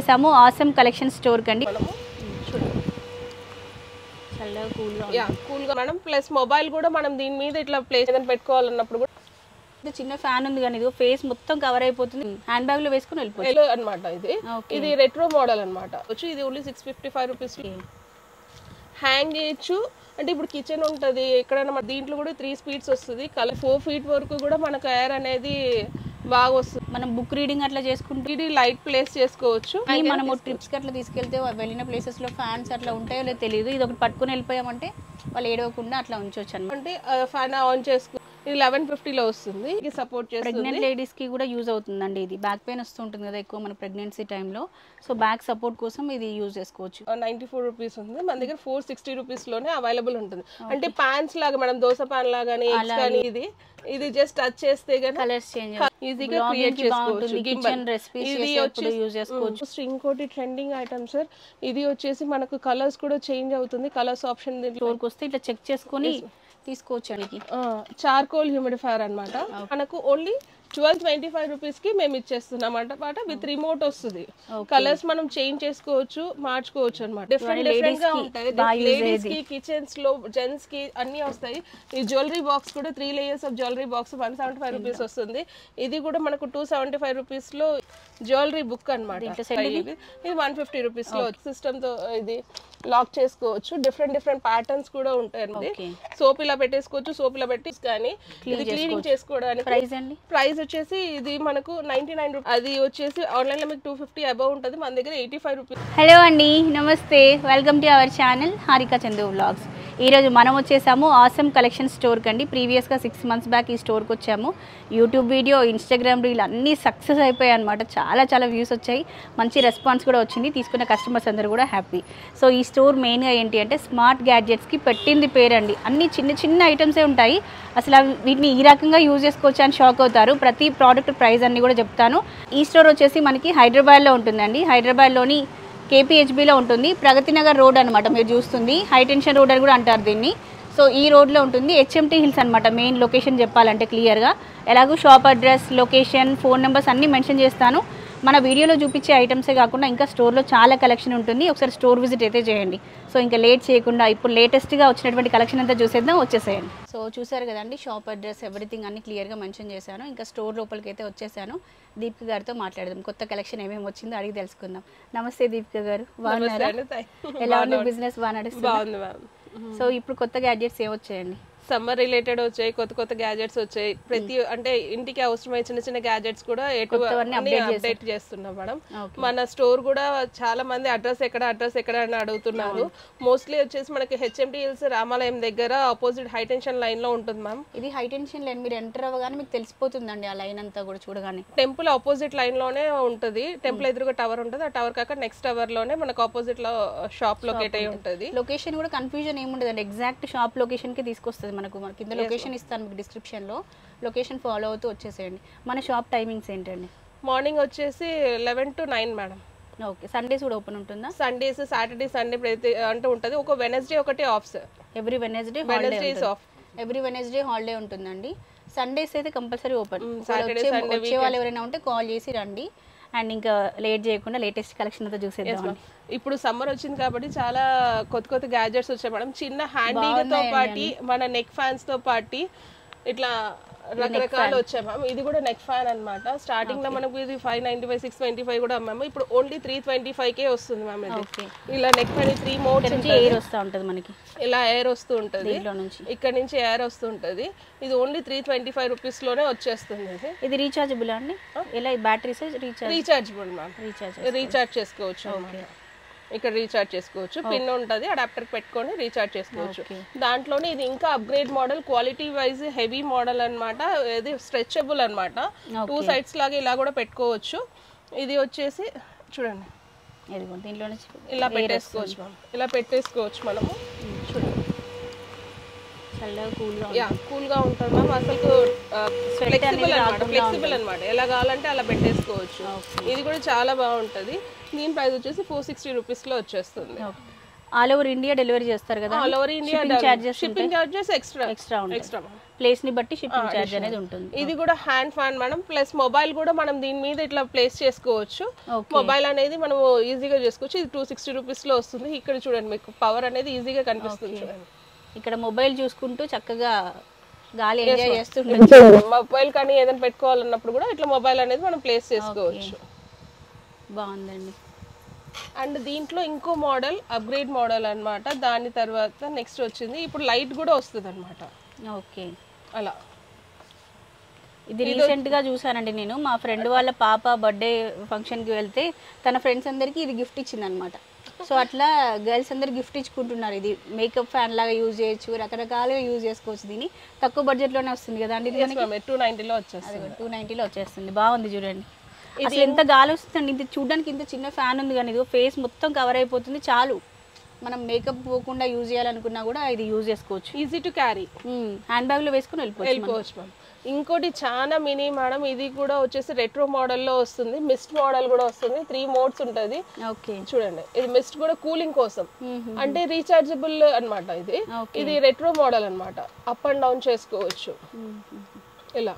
చేసాము awesome collection store కండి. మనము చూడండి చల్లగా కూల్గా కూల్గా మేడం. ప్లస్ మొబైల్ కూడా మనం దీని మీద ఇట్లా ప్లేస్ ఏదైనా పెట్టుకోవాలన్నప్పుడు కూడా చిన్న ఫ్యాన్ ఉంది కానీ ఇది ఫేస్ మొత్తం కవర్ అయిపోతుంది. హ్యాండ్ బ్యాగ్ లో వేసుకుని వెళ్ళిపోతుంది అనమాట. ఇది రెట్రో మోడల్ అనమాట. వచ్చి ఇది ఓన్లీ 655 రూపీస్. హ్యాంగ్ చేయొచ్చు. అంటే ఇప్పుడు కిచెన్ ఉంటుంది ఎక్కడైనా దీంట్లో కూడా 3 స్పీడ్స్ వస్తుంది. 4 ఫీట్ వరకు కూడా మనకు ఎయిర్ అనేది బాగా వస్తుంది. మనం బుక్ రీడింగ్ అట్లా చేసుకుంటే ఇది లైట్ ప్లేస్ చేసుకోవచ్చు. మనము ట్రిప్స్ కి అట్లా తీసుకెళ్తే వెళ్ళిన ప్లేసెస్ లో ఫ్యాన్స్ అట్లా ఉంటాయో లేదో తెలియదు. ఇది ఒకటి పట్టుకుని వెళ్ళిపోయామంటే వాళ్ళు ఏడవకుండా అట్లా ఉంచవచ్చు అనమాట. అంటే ఫ్యాన్ ఆన్ చేసుకో. ఇది 1150లో వస్తుంది. ఇది సపోర్ట్ చేస్తుంది. ప్రెగ్నెంట్ లేడీస్ కి కూడా యూజ్ అవుతుందండి. ఇది బ్యాక్ పెయిన్ వస్తుంటుంది కదా ఎక్కువ మన ప్రెగ్నెన్సీ టైంలో. సో బ్యాక్ సపోర్ట్ కోసం ఇది యూజ్ చేసుకోవచ్చు. 94 రూపీస్ ఉంది. మన దగ్గర 460 రూపీస్ లోనే అవైలబుల్ ఉంటుంది. అంటే పాన్స్ లాగా మనం దోశ పాన్ లాగానే ఇది జస్ట్ టచ్ చేస్తే గానీ కలర్స్ చేంజ్ ఈజీగా క్రియేట్ చేసుకోవచ్చు. కిచెన్ రెసిపీస్ చేసేటప్పుడు యూజ్ చేసుకోవచ్చు. ఇంకోటి ట్రెండింగ్ ఐటమ్ సార్. ఇది వచ్చేసి మనకు కలర్స్ కూడా చేంజ్ అవుతుంది. కలర్స్ ఆప్షన్ స్టోర్కి వస్తే ఇట్లా చెక్ చేసుకొని తీసుకోవచ్చు అండి. చార్కోల్ హ్యూమిడిఫైయర్ అన్నమాట. మనకు ఓన్లీ 1225 రూపీస్ కి మేము ఇచ్చేస్తున్నాం అన్నమాట. విత్ రిమోట్ వస్తుంది. కలర్స్ మనం చేంజ్ చేసుకోవచ్చు, మార్చుకోవచ్చు అనమాట. డిఫరెంట్ గా ఉంటాయి. లేడీస్ కి, కిచెన్స్ లో, జెంట్స్ కి అన్ని వస్తాయి. ఈ జ్యువెలరీ బాక్స్ కూడా 3 layers of jewellery box 175 rupees వస్తుంది. ఇది కూడా మనకు 275 రూపీస్ లో జ్యువెలరీ బుక్ అనమాట. ఇది 150 రూపీస్ లో సిస్టమ్ తో ఇది లాక్ చేసుకోవచ్చు. డిఫరెంట్ ప్యాటర్న్స్ కూడా ఉంటాయి. సోప్ ఇలా పెట్టేసుకోవచ్చు. సోప్ ఇలా పెట్టి కానీ ఇది క్లీనింగ్ చేసుకోవడానికి ప్రైస్ వచ్చేసి ఇది మనకు 99 రూపీస్. అది వచ్చేసి ఆన్లైన్ లో మీకు 250 అబౌవ్ ఉంటుంది. మన దగ్గర 85 రూపీస్. హలో అండి, నమస్తే, welcome to our channel Harika Chandu vlogs. ఈరోజు మనం వచ్చేసాము ఆసమ్ కలెక్షన్ స్టోర్ కండి. ప్రీవియస్గా 6 మంత్స్ బ్యాక్ ఈ స్టోర్కి వచ్చాము. యూట్యూబ్ వీడియో, ఇన్స్టాగ్రామ్ రీల్ అన్నీ సక్సెస్ అయిపోయాయి అనమాట. చాలా వ్యూస్ వచ్చాయి, మంచి రెస్పాన్స్ కూడా వచ్చింది. తీసుకున్న కస్టమర్స్ అందరూ కూడా హ్యాపీ. సో ఈ స్టోర్ మెయిన్గా ఏంటి అంటే స్మార్ట్ గ్యాడ్జెట్స్కి పెట్టింది పేరండి. అన్ని చిన్న ఐటమ్సే ఉంటాయి. అసలు వీటిని ఈ రకంగా యూజ్ చేసుకోవచ్చు అని షాక్ అవుతారు. ప్రతి ప్రోడక్ట్ ప్రైస్ అన్ని కూడా చెప్తాను. ఈ స్టోర్ వచ్చేసి మనకి హైదరాబాద్లో ఉంటుందండి. హైదరాబాద్లోని కేపీహెచ్బీలో ఉంటుంది. ప్రగతి నగర్ రోడ్ అనమాట మీరు చూస్తుంది. హై టెన్షన్ రోడ్ అని కూడా అంటారు దీన్ని. సో ఈ రోడ్లో ఉంటుంది. హెచ్ఎంటీ హిల్స్ అనమాట మెయిన్ లొకేషన్ చెప్పాలంటే క్లియర్గా. ఎలాగో shop address, location, phone numbers అన్నీ మెన్షన్ చేస్తాను. మన వీడియోలో చూపించే ఐటమ్సే కాకుండా ఇంకా స్టోర్లో చాలా కలెక్షన్ ఉంటుంది. ఒకసారి స్టోర్ విజిట్ అయితే చేయండి. సో ఇంకా లేట్ చేయకుండా ఇప్పుడు లేటెస్ట్గా వచ్చినటువంటి కలెక్షన్ అంతా చూసేద్దాం, వచ్చేసేయండి. సో చూసారు కదండి, షాప్ అడ్రస్ ఎవ్రీథింగ్ అన్ని క్లియర్గా మెన్షన్ చేశాను. ఇంకా స్టోర్ లోపలికి అయితే వచ్చేసాను. దీపిక గారితో మాట్లాడదాం. కొత్త కలెక్షన్ ఏమేమి వచ్చిందో అడిగి తెలుసుకుందాం. నమస్తే దీపిక గారు, బాగున్నారా? ఎలా ఉంది బిజినెస్? బాగా నడుస్తుంది. సో ఇప్పుడు కొత్త గ్యాడ్జెట్స్ ఏమొచ్చాయండి? సమ్మర్ రిలేటెడ్ వచ్చాయి. కొత్త గ్యాజెట్స్ వచ్చాయి. ప్రతి అంటే ఇంటికి అవసరమైన చిన్న గ్యాజెట్స్ కూడా అప్డేట్ చేస్తున్నాం మేడం. మన స్టోర్ కూడా చాలా మంది అడ్రస్ ఎక్కడ అని అడుగుతున్నారు. మోస్ట్లీ వచ్చేసి మనకి హెచ్ఎంటీ హిల్స్ రామాలయం దగ్గర ఆపోజిట్ హై టెన్షన్ లైన్ లో ఉంటుంది మ్యామ్. ఇది హై టెన్షన్ లైన్. మీరు ఎంటర్ అవ్వగానే మీకు తెలిసిపోతుందండి ఆ లైన్ అంతా కూడా చూడగానే. టెంపుల్ ఆపోజిట్ లైన్ లోనే ఉంటుంది. టెంపుల్ ఎదురుగా టవర్ ఉంటుంది. ఆ టవర్ కాక నెక్స్ట్ టవర్ లోనే మనకు ఆపోజిట్ లో షాప్ లొకేట్ అయి ఉంటుంది. లొకేషన్ కూడా కన్ఫ్యూజన్ ఏముండదండి. ఎగ్జాక్ట్ షాప్ లొకేషన్ కి తీసుకొస్తుంది. మనకు కింద లొకేషన్ ఇస్తాను మీకు డిస్క్రిప్షన్ లో. లొకేషన్ ఫాలో అవుతూ వచ్చేసేయండి. మన షాప్ టైమింగ్స్ ఏంటండి? మార్నింగ్ వచ్చేసి 11 to 9 మేడం. ఓకే. సండేస్ కూడా ఓపెన్ ఉంటుందా? సండేస్, సాటర్డే, సండే అంటే ఉంటుంది. ఒక వెనస్డే ఒకటి of sir. Every Wednesday of. Every Wednesday holiday ఉంటుందండి. సండేస్ అయితే కంపల్సరీ ఓపెన్. వచ్చే వాళ్ళు ఎవరైనా ఉంటే కాల్ చేసి రండి. అండ్ ఇంకా లేట్ చేయకుండా లేటెస్ట్ కలెక్షన్ అంతా చూసేద్దాం. ఇప్పుడు సమ్మర్ వచ్చింది కాబట్టి చాలా కొత్త గ్యాజెట్స్ వచ్చాయి మేడం. చిన్న హ్యాండీతో పాటు మన నెక్ ఫ్యాన్స్ తో పాటు ఇట్లా రకరకాలు వచ్చాయి మ్యామ్. ఇది కూడా నెక్ ఫ్యాన్ అనమాట. స్టార్టింగ్ లో మనకు ఇది 595, 625 కూడా అమ్మాము. ఇప్పుడు ఓన్లీ 325కే వస్తుంది మ్యామ్. ఇది ఇలా నెక్ ఫ్యాన్ 3 మోడ్స్ ఎయిర్ వస్తూ ఉంటుంది మనకి. ఇలా ఎయిర్ వస్తూ ఉంటుంది. ఇక్కడ నుంచి ఎయిర్ వస్తూ ఉంటుంది. ఇది ఓన్లీ 325 రూపీస్ లోనే వచ్చేస్తుంది. ఇది రీఛార్జబుల్ అండి? ఇలా బ్యాటరీస్ రీఛార్జబుల్ మ్యామ్. రీఛార్జ్ చేసుకోవచ్చు. ఇక్కడ రీఛార్జ్ చేసుకోవచ్చు. పిన్ ఉంటుంది, అడాప్టర్ పెట్టుకొని రీఛార్జ్ చేసుకోవచ్చు. దాంట్లోనే ఇది ఇంకా upgrade model, quality wise heavy model అనమాట. ఇది స్ట్రెచబుల్ అనమాట. 2 సైడ్స్ లాగా ఇలా కూడా పెట్టుకోవచ్చు. ఇది వచ్చేసి చూడండి ఇలా పెట్టేసుకోవచ్చు మ్యామ్. ఇలా పెట్టేసుకోవచ్చు మనము. చూడండి కూల్ గా ఉంటుంది మ్యామ్. అసలు ఫ్లెక్సిబుల్ అనమాట. ఎలా కావాలంటే అలా పెట్టేసుకోవచ్చు. ఇది కూడా చాలా బాగుంటది. దీని ప్రైస్ వచ్చేసి 460 రూపీస్ లో వచ్చేస్తుంది. ఆల్ ఓవర్ ఇండియా డెలివరీ చేస్తారు కదా, all over India shipping charges extra place ని బట్టి షిప్పింగ్ చార్జ్ అనేది ఉంటుంది. ఇది కూడా hand fan madam, plus mobile కూడా మనం దీని మీద ఇట్లా ప్లేస్ చేసుకోవచ్చు. మొబైల్ అనేది మనం ఈజీగా చేసుకోవచ్చు. ఇది 260 రూపీస్ లో వస్తుంది. ఇక్కడ చూడండి మీకు పవర్ అనేది ఈజీగా కనిపిస్తుంది చూడండి. ఇక్కడ మొబైల్ చూసుకుంటూ చక్కగా గాలి ఎంజాయ్ చేస్తుంటే మొబైల్ కానీ ఏదైనా పెట్టుకోవాలన్నప్పుడు కూడా ఇట్లా మొబైల్ అనేది మనం ప్లేస్ చేసుకోవచ్చు. బాగుందండి. అండ్ దీంట్లో ఇంకో మోడల్ అప్గ్రేడ్ మోడల్ అన్నమాట. దాని తర్వాత నెక్స్ట్ వచ్చింది ఇప్పుడు లైట్ కూడా వస్తుంది అనమాట. ఓకే, అలా ఇది రీసెంట్ గా చూసానండి నేను. మా ఫ్రెండ్ వాళ్ళ పాప బర్త్డే ఫంక్షన్ కి వెళ్తే తన ఫ్రెండ్స్ అందరికి ఇది గిఫ్ట్ ఇచ్చింది అనమాట. సో అట్లా గర్ల్స్ అందరు గిఫ్ట్ ఇచ్చుకుంటున్నారు. ఇది మేకప్ ఫ్యాన్ లాగా యూజ్ చేయొచ్చు, రకరకాలుగా యూజ్ చేసుకోవచ్చు. దీన్ని తక్కువ బడ్జెట్ లోనే వస్తుంది కదా అండి, 290 లో వచ్చేస్తుంది. 290 లో వచ్చేస్తుంది. బాగుంది చూడండి. అసలు ఎంత గాలి వస్తుందండి. ఇది చూడడానికి ఇంత చిన్న ఫ్యాన్ ఉంది కానీ ఇది ఫేస్ మొత్తం కవర్ అయిపోతుంది. చాలు మనం మేకప్ పోకుండా యూజ్ చేయాలనుకున్నా కూడా ఇది యూజ్ చేసుకోవచ్చు. Easy to carry, hand bag లో వేసుకుని వెళ్ళిపోవచ్చు మ్యామ్. ఇంకోటి చాలా మినీ మేడం, ఇది కూడా వచ్చేసి రెట్రో మోడల్లో వస్తుంది. మిస్ట్ మోడల్ కూడా వస్తుంది. 3 మోడ్స్ ఉంటుంది. ఓకే చూడండి, ఇది మిస్ట్ కూడా కూలింగ్ కోసం, అంటే రీచార్జబుల్ అన్నమాట. ఇది రెట్రో మోడల్ అన్నమాట. అప్ అండ్ డౌన్ చేసుకోవచ్చు ఇలా.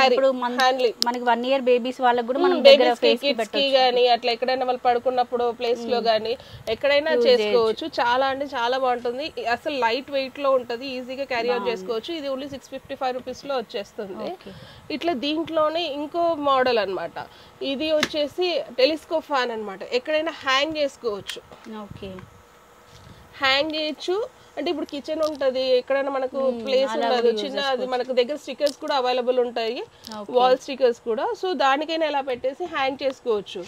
ఇప్పుడు మనకి 1 year బేబీస్ వాళ్ళకి కూడా మనం దగ్గర ఫేస్ కి పెట్టొచ్చు గానీ, అట్లా ఎక్కడైనా వాళ్ళు పడుకున్నప్పుడు ప్లేస్ లో గానీ ఎక్కడైనా చేసుకోవచ్చు. చాలా అంటే చాలా బాగుంటుంది. అసలు లైట్ వెయిట్ లో ఉంటది, ఈజీగా క్యారీ అవుట్ చేసుకోవచ్చు. ఇది ఓన్లీ 655 రూపీస్ లో వచ్చేస్తుంది. ఇట్లా దీంట్లోనే ఇంకో మోడల్ అన్నమాట. ఇది వచ్చేసి టెలిస్కోప్ ఫ్యాన్ అన్నమాట. ఎక్కడైనా హ్యాంగ్ చేసుకోవచ్చు. ఓకే, హ్యాంగ్ చేయొచ్చు. అంటే ఇప్పుడు కిచెన్ ఉంటది, ఎక్కడైనా మనకు ప్లేస్ ఉండదు చిన్న, అది మనకు దగ్గర స్టిక్కర్స్ కూడా అవైలబుల్ ఉంటాయి, వాల్ స్టిక్కర్స్ కూడా. సో దానికైనా ఇలా పెట్టేసి హ్యాంగ్ చేసుకోవచ్చు.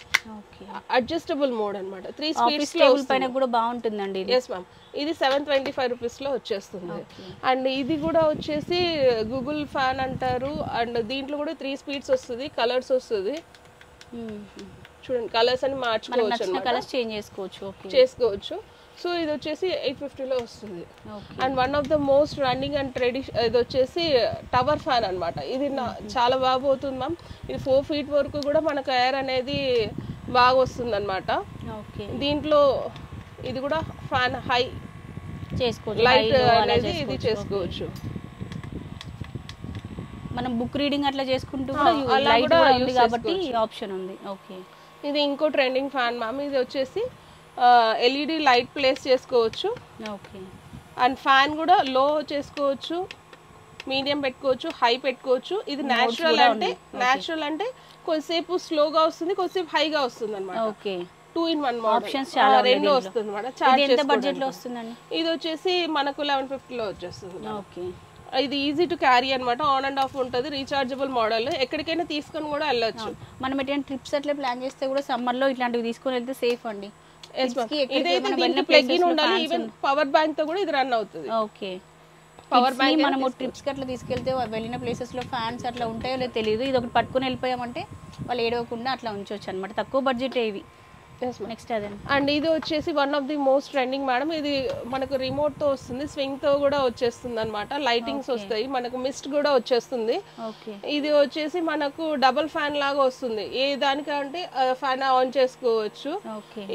అడ్జస్టబుల్ మోడ్ అన్నమాట. 3 స్పీడ్స్ పైన కూడా బాగుంటుందండి. Yes ma'am. ఇది 725 రూపీస్ లో వచ్చేస్తుంది. అండ్ ఇది కూడా వచ్చేసి గూగుల్ ఫ్యాన్ అంటారు. అండ్ దీంట్లో కూడా 3 స్పీడ్స్ వస్తుంది, కలర్స్ వస్తుంది. చూడండి కలర్స్ అని మార్చుకోవచ్చు, కలర్స్ చేంజ్ చేసుకోవచ్చు. సో ఇది వచ్చేసి 850 లో వస్తుంది. And one of the most running and ఇది వచ్చేసి టవర్ ఫ్యాన్ అన్నమాట. ఇది చాలా బాగా పోతుంది మ్యామ్. ఇది 4 feet వరకు కూడా మనకు ఎయిర్ అనేది బాగా వస్తుంది అనమాట. దీంట్లో ఇది కూడా ఫ్యాన్ హై చేసుకోవచ్చు, లైట్ అనేది ఇది చేసుకోవచ్చు. మనం బుక్ రీడింగ్ అట్లా చేసుకుంటూ కూడా లైట్ కూడా ఉంది కాబట్టి ఆప్షన్ ఉంది. ఓకే, ఇది ఇంకో ట్రెండింగ్ ఫ్యాన్ మ్యామ్. ఇది వచ్చేసి ఎల్ఈడి లైట్ ప్లేస్ చేసుకోవచ్చు. ఓకే, అండ్ ఫ్యాన్ కూడా లో చేసుకోవచ్చు, మీడియం పెట్టుకోవచ్చు, హై పెట్టుకోవచ్చు. ఇది న్యాచురల్ అంటే కొద్దిసేపు స్లోగా వస్తుంది, కొద్దిసేపు హైగా వస్తుంది అనమాట. ఓకే, 2 in 1 ఆప్షన్స్ చాలా రెండు వస్తుంది అనమాట. ఎంత బడ్జెట్ లో వస్తుందండి? ఇది వచ్చేసి మనకు 1150 లో వచ్చేస్తుంది. ఓకే, ఇది ఈజీ టు క్యారీ అనమాట. ఆన్ అండ్ ఆఫ్ ఉంటుంది. రీచార్జబుల్ మోడల్, ఎక్కడికైనా తీసుకొని కూడా వెళ్ళొచ్చు. మనం ఎటువంటి ట్రిప్స్ అట్లా ప్లాన్ చేస్తే కూడా సమ్మర్ లో ఇట్లాంటివి తీసుకొని వెళ్తే సేఫ్ అండి. ఇదైతే దీనికి ప్లగ్ ఇన్ ఉండాలి. ఈవెన్ పవర్ బ్యాంక్ తో కూడా ఇది రన్ అవుతుంది. ఓకే, పవర్ బ్యాంక్ మనం ట్రిప్స్ కి అట్లా తీసుకెళ్తే వెళ్ళిన ప్లేసెస్ లో ఫ్యాన్స్ అట్లా ఉంటాయో లేదో తెలియదు. ఇది ఒకటి పట్టుకుని వెళ్ళిపోయామంటే వాళ్ళు ఏడవకుండా అట్లా ఉంచవచ్చు అనమాట. తక్కువ బడ్జెట్ ఇవి. నెక్స్ట్ అదే. అండ్ ఇది వచ్చేసి one of the most trending madam. ఇది మనకు రిమోట్ తో వస్తుంది, స్వింగ్ తో కూడా వచ్చేస్తుంది అనమాట. లైటింగ్స్ వస్తాయి, మనకు మిస్ట్ కూడా వచ్చేస్తుంది. ఇది వచ్చేసి మనకు డబుల్ ఫ్యాన్ లాగా వస్తుంది. ఏ దానికంటే ఫ్యాన్ ఆన్ చేసుకోవచ్చు.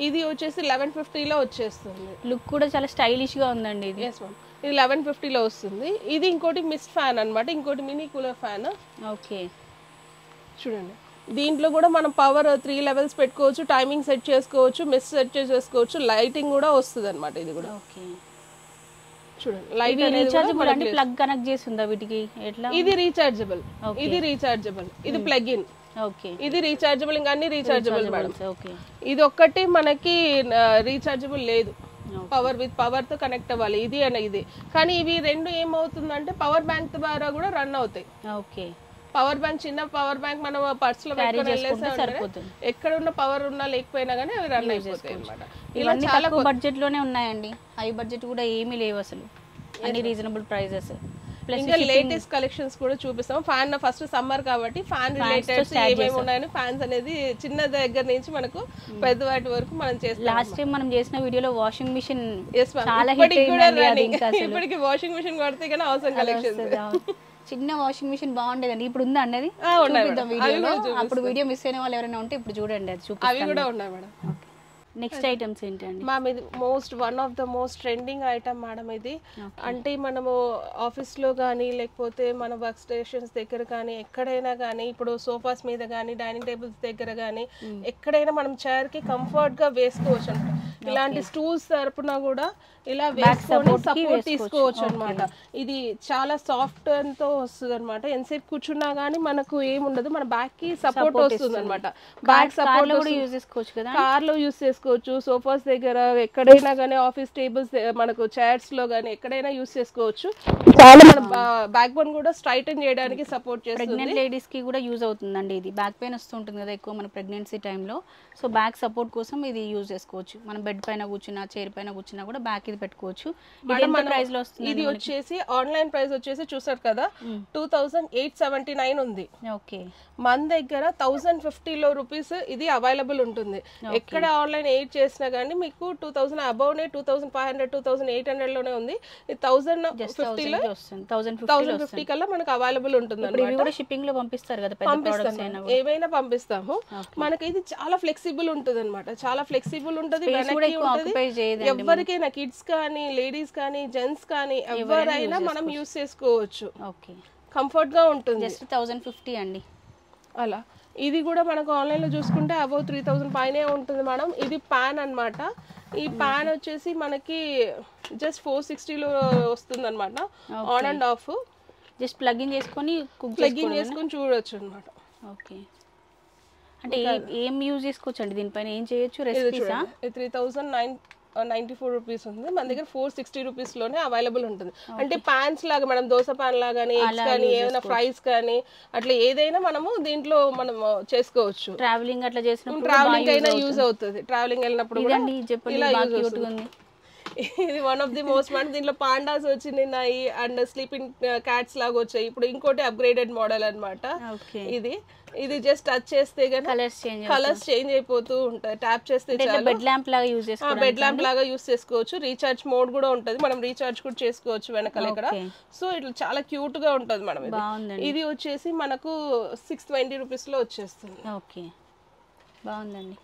ఇది వచ్చేసి 1150 లో వచ్చేస్తుంది. లుక్ కూడా చాలా స్టైలిష్ గా ఉందండి ఇది. ఎస్ మ్యామ్, ఇది 1150 లో వస్తుంది. ఇది ఇంకోటి మిస్ట్ ఫ్యాన్ అనమాట, ఇంకోటి మినీ కూలర్ ఫ్యాన్. ఓకే, చూడండి దీంట్లో కూడా మనం పవర్ 3 levels పెట్టుకోవచ్చు, టైమింగ్ సెట్ చేసుకోవచ్చు, మిస్ సెట్ చేసుకోవచ్చు, లైటింగ్ కూడా వస్తుంది అనమాట. ఇది కూడా చూడండి లైట్ రీచార్జబుల్ అంటే ప్లగ్ కనెక్ట్ చేసి ఉందా వీటికి? ఎట్లా? ఇది రీచార్జబుల్, ఇది ప్లగ్ ఇన్. ఓకే, ఇది రీచార్జబుల్, ఇంకా అన్ని రీచార్జబుల్ మేడం. ఇది ఒక్కటి మనకి రీచార్జబుల్ లేదు, పవర్ తో కనెక్ట్ అవ్వాలి ఇది అని ఇది. కానీ ఇవి రెండు ఏమవుతుందంటే పవర్ బ్యాంక్ ద్వారా కూడా రన్ అవుతాయి. ఓకే, పవర్ బ్యాంక్, చిన్న పవర్ బ్యాంక్ మనం పర్స్ లో ఎక్కడ ఉన్న పవర్ ఉన్నా లేకపోయినా కానీ అవి రన్ అయిపోతాయి అన్నమాట. ఇలా చాలా బడ్జెట్ లోనే ఉన్నాయండి. హై బడ్జెట్ కూడా ఏమీ లేవు అసలు, అన్ని రీజనబుల్ ప్రైజెస్. ఇంకా లేటెస్ట్ కలెక్షన్స్ కూడా చూపిస్తాం. ఫ్యాన్ ఫస్ట్ సమ్మర్ కాబట్టి ఫ్యాన్ రిలేటెడ్ ఏమేమి ఉన్నాయని ఫ్యాన్స్ అనేది చిన్న దగ్గర నుంచి మనకు పెద్ద వాటి వరకు మనం చేస్తాం. లాస్ట్ టైం మనం చేసిన వీడియోలో వాషింగ్ మిషన్ ఇప్పటికి వాషింగ్ మిషన్ కొడితే కానీ అవసరం కలెక్షన్స్. చిన్న వాషింగ్ మిషన్ బాగుండేదండి, ఇప్పుడు ఉందా అన్నది అప్పుడు వీడియో మిస్ అయిన వాళ్ళు ఎవరైనా ఉంటే ఇప్పుడు చూడండి, అది చూపిస్తాను. అవి కూడా ఉన్నాయి మేడం. నెక్స్ట్ ఐటమ్స్ ఏంటండి మ్యామ్? ఇది one of the most trending item madam ఇది. అంటే మనము ఆఫీస్లో కానీ లేకపోతే మన వర్క్ స్టేషన్స్ దగ్గర కానీ ఎక్కడైనా కానీ, ఇప్పుడు సోఫాస్ మీద కానీ డైనింగ్ టేబుల్స్ దగ్గర కానీ ఎక్కడైనా మనం చైర్కి కంఫర్ట్గా వేసుకోవచ్చు అనమాట. ఇలాంటి స్టూల్స్ తరపున కూడా ఇలా వేసుకొని సపోర్ట్ తీసుకోవచ్చు అనమాట. ఇది చాలా సాఫ్ట్ తో వస్తుంది అనమాట. ఎంతసేపు కూర్చున్నా గానీ మనకు ఏముండదు, మన బ్యాక్ కి సపోర్ట్ వస్తుంది అనమాట. బ్యాక్ సపోర్ట్ యూజ్ చేసుకోవచ్చు కదా, కార్ లో యూజ్ చేసుకోవచ్చు, సోఫాస్ దగ్గర ఎక్కడైనా గానీ, ఆఫీస్ టేబుల్స్ మనకు చైర్స్ లో గానీ ఎక్కడైనా యూజ్ చేసుకోవచ్చు. చాలా మన బ్యాక్ బోన్ కూడా స్ట్రైటన్ చేయడానికి సపోర్ట్ చేస్తుంది. ప్రెగ్నెంట్ లేడీస్ కి కూడా యూజ్ అవుతుందండి ఇది. బ్యాక్ పెయిన్ వస్తుంటుంది కదా ఎక్కువ మన ప్రెగ్నెన్సీ టైంలో, సో బ్యాక్ సపోర్ట్ కోసం ఇది యూజ్ చేసుకోవచ్చు. మనం బెడ్ పైన కూర్చున్నా, చైర్ పైన కూర్చున్నా కూడా బ్యాక్ ఇది పెట్టుకోవచ్చు. ప్రైస్ లో వస్తుంది ఇది వచ్చేసి ఆన్లైన్ ప్రైస్ వచ్చేసి చూసారు కదా 2879 ఉంది. ఓకే, మన దగ్గర 1050 రూపీస్ ఇది అవైలబుల్ ఉంటుంది. ఎక్కడ ఆన్లైన్ 8 చేసినా గానీ మీకు 2000 అబౌవ్ నే 2500 2800 లోనే ఉంది. 1050 కల్లా మనకు అవైలబుల్ ఉంటుంది అన్నమాట. షిప్పింగ్ లో పంపిస్తారు కదా, ఏవైనా పంపిస్తాము. మనకి ఇది చాలా ఫ్లెక్సిబుల్ ఉంటుంది అనమాట. చాలా ఫ్లెక్సిబుల్ ఉంటుంది, ఎవరికైనా కిడ్స్ కానీ లేడీస్ కానీ జెంట్స్ కానీ ఎవరైనా మనం యూస్ చేసుకోవచ్చు. కంఫర్ట్ గా ఉంటుంది. జస్ట్ 1050 అండి. అలా ఇది కూడా మనకు ఆన్లైన్ లో చూసుకుంటే అబౌవ్ 3000 పైనే ఉంటుంది మేడం. ఇది పాన్ అన్నమాట. ఈ పాన్ వచ్చేసి మనకి జస్ట్ 460లో వస్తుంది అనమాట. On and of just plug in చేసుకొని చూడొచ్చు అనమాట. ఓకే, అంటే ఏం యూజ్ చేసుకోవచ్చు అండి దీనిపైన? ఏం చేయొచ్చు? రెసిపీసా? 3094 రూపీస్ ఉంది. మన దగ్గర 460 రూపీస్ లోనే అవైలబుల్ ఉంటుంది. అంటే పాన్స్ లాగా మనం దోశ పాన్ లాగానీ, ఎగ్స్ కానీ, ఏదైనా ఫ్రైస్ కానీ అట్లా ఏదైనా మనము దీంట్లో మనం చేసుకోవచ్చు. ట్రావెలింగ్ అట్లా చేసినప్పుడు, ట్రావెలింగ్ అయినా యూజ్ అవుతుంది. ట్రావెలింగ్ వెళ్ళినప్పుడు ఇలా యూజ్ అవుతుంది. ఇది వన్ ఆఫ్ ది మోస్ట్ మన దీంట్లో పాండాస్ వచ్చినాయి అండ్ స్లీపింగ్ క్యాట్స్ లాగా వచ్చాయి. ఇప్పుడు ఇంకోటి అప్గ్రేడెడ్ మోడల్ అన్నమాట. ఇది జస్ట్ టచ్ చేస్తే కలర్స్ చేంజ్ అయిపోతూ ఉంటాయి. ట్యాప్ చేస్తే బెడ్ ల్యాంప్ లాగా యూజ్ చేసుకోవచ్చు. రీఛార్జ్ మోడ్ కూడా ఉంటది, మనం రీఛార్జ్ కూడా చేసుకోవచ్చు వెనకాల ఇక్కడ. సో ఇట్లా చాలా క్యూట్ గా ఉంటది మేడం. ఇది వచ్చేసి మనకు 620 రూపీస్ లో వచ్చేస్తుంది. ఓకే, బాగుందండి.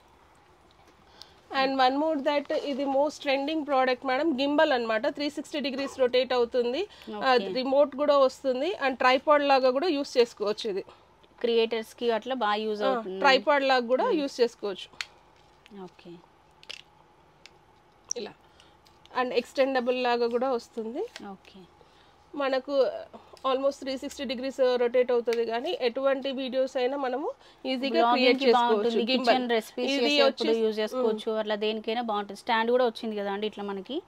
అండ్ వన్ మోర్ దట్ ఇది most trending product madam. Gimbal అన్నమాట. 360 degrees రొటేట్ అవుతుంది, రిమోట్ కూడా వస్తుంది అండ్ ట్రైపాడ్ లాగా కూడా యూస్ చేసుకోవచ్చు. ఇది క్రియేటర్స్ కి అట్లా బాగా యూజ్ అవుతుంది. ట్రైపాడ్ లాగా కూడా యూస్ చేసుకోవచ్చు. ఓకే, ఇలా అండ్ ఎక్స్టెండబుల్ లాగా కూడా వస్తుంది. ఓకే, మనకు ఆల్మోస్ట్ 360 degrees రొటేట్ అవుతుంది. కానీ ఎటువంటి వీడియోస్ అయినా మనము ఈజీగా క్రియేట్ చేసుకోవచ్చు. కిచెన్ రెసిపీస్ చేసేటప్పుడు యూజ్ చేసుకోవచ్చు. అట్లా దేనికైనా బాగుంటుంది. స్టాండ్ కూడా వచ్చింది కదా అండి ఇట్లా మనకి.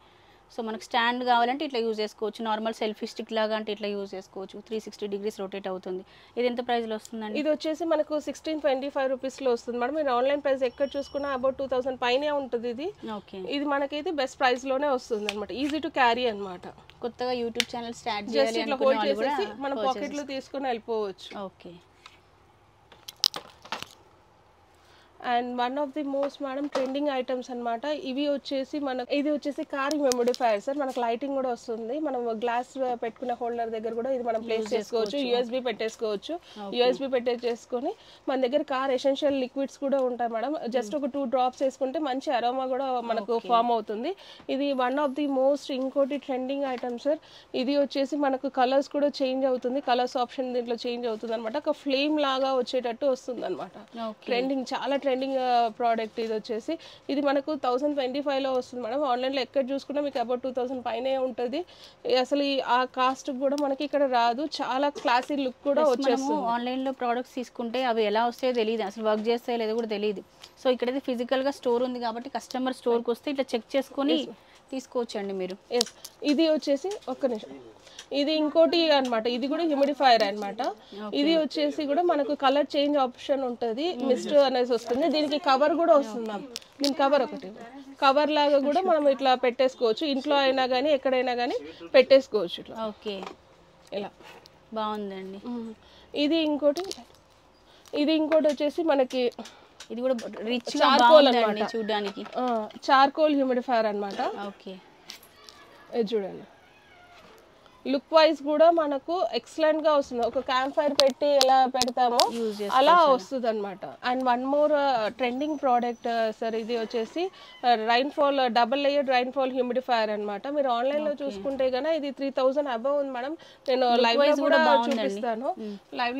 సో మనకి స్టాండ్ కావాలంటే ఇట్లా యూజ్ చేసుకోవచ్చు. నార్మల్ సెల్ఫీ స్టిక్ లాగా అంటే ఇట్లా యూజ్ చేసుకోవచ్చు. 360 degrees రొటేట్ అవుతుంది. ఇది ఎంత ప్రైస్ లో వస్తుందండి? ఇది వచ్చేసి మనకు 1625 రూపీస్ లో వస్తుంది మేడం. మీరు ఆన్లైన్ ప్రైస్ ఎక్కడ చూసుకున్నా అబౌట్ 2000 పైనే ఉంటుంది ఇది. ఇది మనకైతే బెస్ట్ ప్రైస్ లోనే వస్తుంది అనమాట. ఈజీ టు క్యారీ అనమాట. కొత్తగా యూట్యూబ్ ఛానల్ స్టార్ట్ చేయాలి ఇట్లా హోల్డ్ చేసేసి మనం పాకెట్ లో తీసుకొని వెళ్ళిపోవచ్చు. Okay, and one of the most madam trending items అనమాట. ఇది వచ్చేసి కార్ హ్యూమిడిఫైయర్ సార్. మనకు లైటింగ్ కూడా వస్తుంది. మనం గ్లాస్ పెట్టుకునే హోల్డర్ దగ్గర కూడా ఇది మనం ప్లేస్ చేసుకోవచ్చు. యూఎస్బీ పెట్టేసుకోవచ్చు. యూఎస్బీ పెట్టేసుకొని మన దగ్గర కార్ ఎసెన్షియల్ లిక్విడ్స్ కూడా ఉంటాయి మేడం. జస్ట్ ఒక 2 drops వేసుకుంటే మంచి అరోమా కూడా మనకు ఫామ్ అవుతుంది. ఇది వన్ ఆఫ్ ది మోస్ట్ ఇంకోటి ట్రెండింగ్ ఐటమ్ సార్. ఇది వచ్చేసి మనకు కలర్స్ కూడా చేంజ్ అవుతుంది. కలర్స్ ఆప్షన్ దీంట్లో చేంజ్ అవుతుంది అనమాట. ఒక ఫ్లేమ్ లాగా వచ్చేటట్టు వస్తుంది అనమాట. ట్రెండింగ్, చాలా ట్రెండింగ్ ప్రోడక్ట్. ఇది వచ్చేసి ఇది మనకు 1025 లో వస్తుంది మేడం. ఆన్లైన్ లో ఎక్కడ చూసుకున్నా మీకు అబౌట్ 2000 పైనే ఉంటుంది. అసలు ఆ కాస్ట్ కూడా మనకి ఇక్కడ రాదు. చాలా క్లాసీ లుక్ కూడా వచ్చేస్తుంది. ఆన్లైన్ లో ప్రోడక్ట్స్ తీసుకుంటే అవి ఎలా వస్తాయో తెలియదు, అసలు వర్క్ చేస్తాయో లేదో కూడా తెలియదు. సో ఇక్కడైతే ఫిజికల్ గా స్టోర్ ఉంది కాబట్టి కస్టమర్ స్టోర్ కి వస్తే ఇట్లా చెక్ చేసుకొని తీసుకోవచ్చండి మీరు. ఇది వచ్చేసి ఒక్క నిమిషం, ఇది ఇంకోటి అన్నమాట. ఇది కూడా హ్యూమిడిఫైయర్ అన్నమాట. ఇది వచ్చేసి కూడా మనకు కలర్ చేంజ్ ఆప్షన్ ఉంటుంది. మిస్ట్ అనేసి వస్తుంది. దీనికి కవర్ కూడా వస్తుంది మ్యామ్. దీని కవర్ కవర్ లాగా కూడా మనం ఇట్లా పెట్టేసుకోవచ్చు. ఇంట్లో అయినా కానీ ఎక్కడైనా కానీ పెట్టేసుకోవచ్చు ఇట్లా. ఓకే, ఇలా బాగుందండి. ఇది ఇంకోటి వచ్చేసి మనకి ఇది కూడా రిచ్ చార్కోల్ అన్నమాట చూడడానికి. చార్కోల్ హ్యూమిడిఫైయర్ అన్నమాట. ఓకే, ఇది చూడండి. లుక్ వైజ్ కూడా మనకు ఎక్సలెంట్ గా వస్తుంది. ఒక క్యాంప్ ఫైర్ పెట్టి ఎలా పెడతామో అలా వస్తుంది అనమాట. And one more trending product sir, ఇది వచ్చేసి rainfall double layered rainfall humidifier అనమాట. మీరు ఆన్లైన్ లో చూసుకుంటే గన ఇది 3000 అబవ్ ఉంది మేడం. నేను లైవ్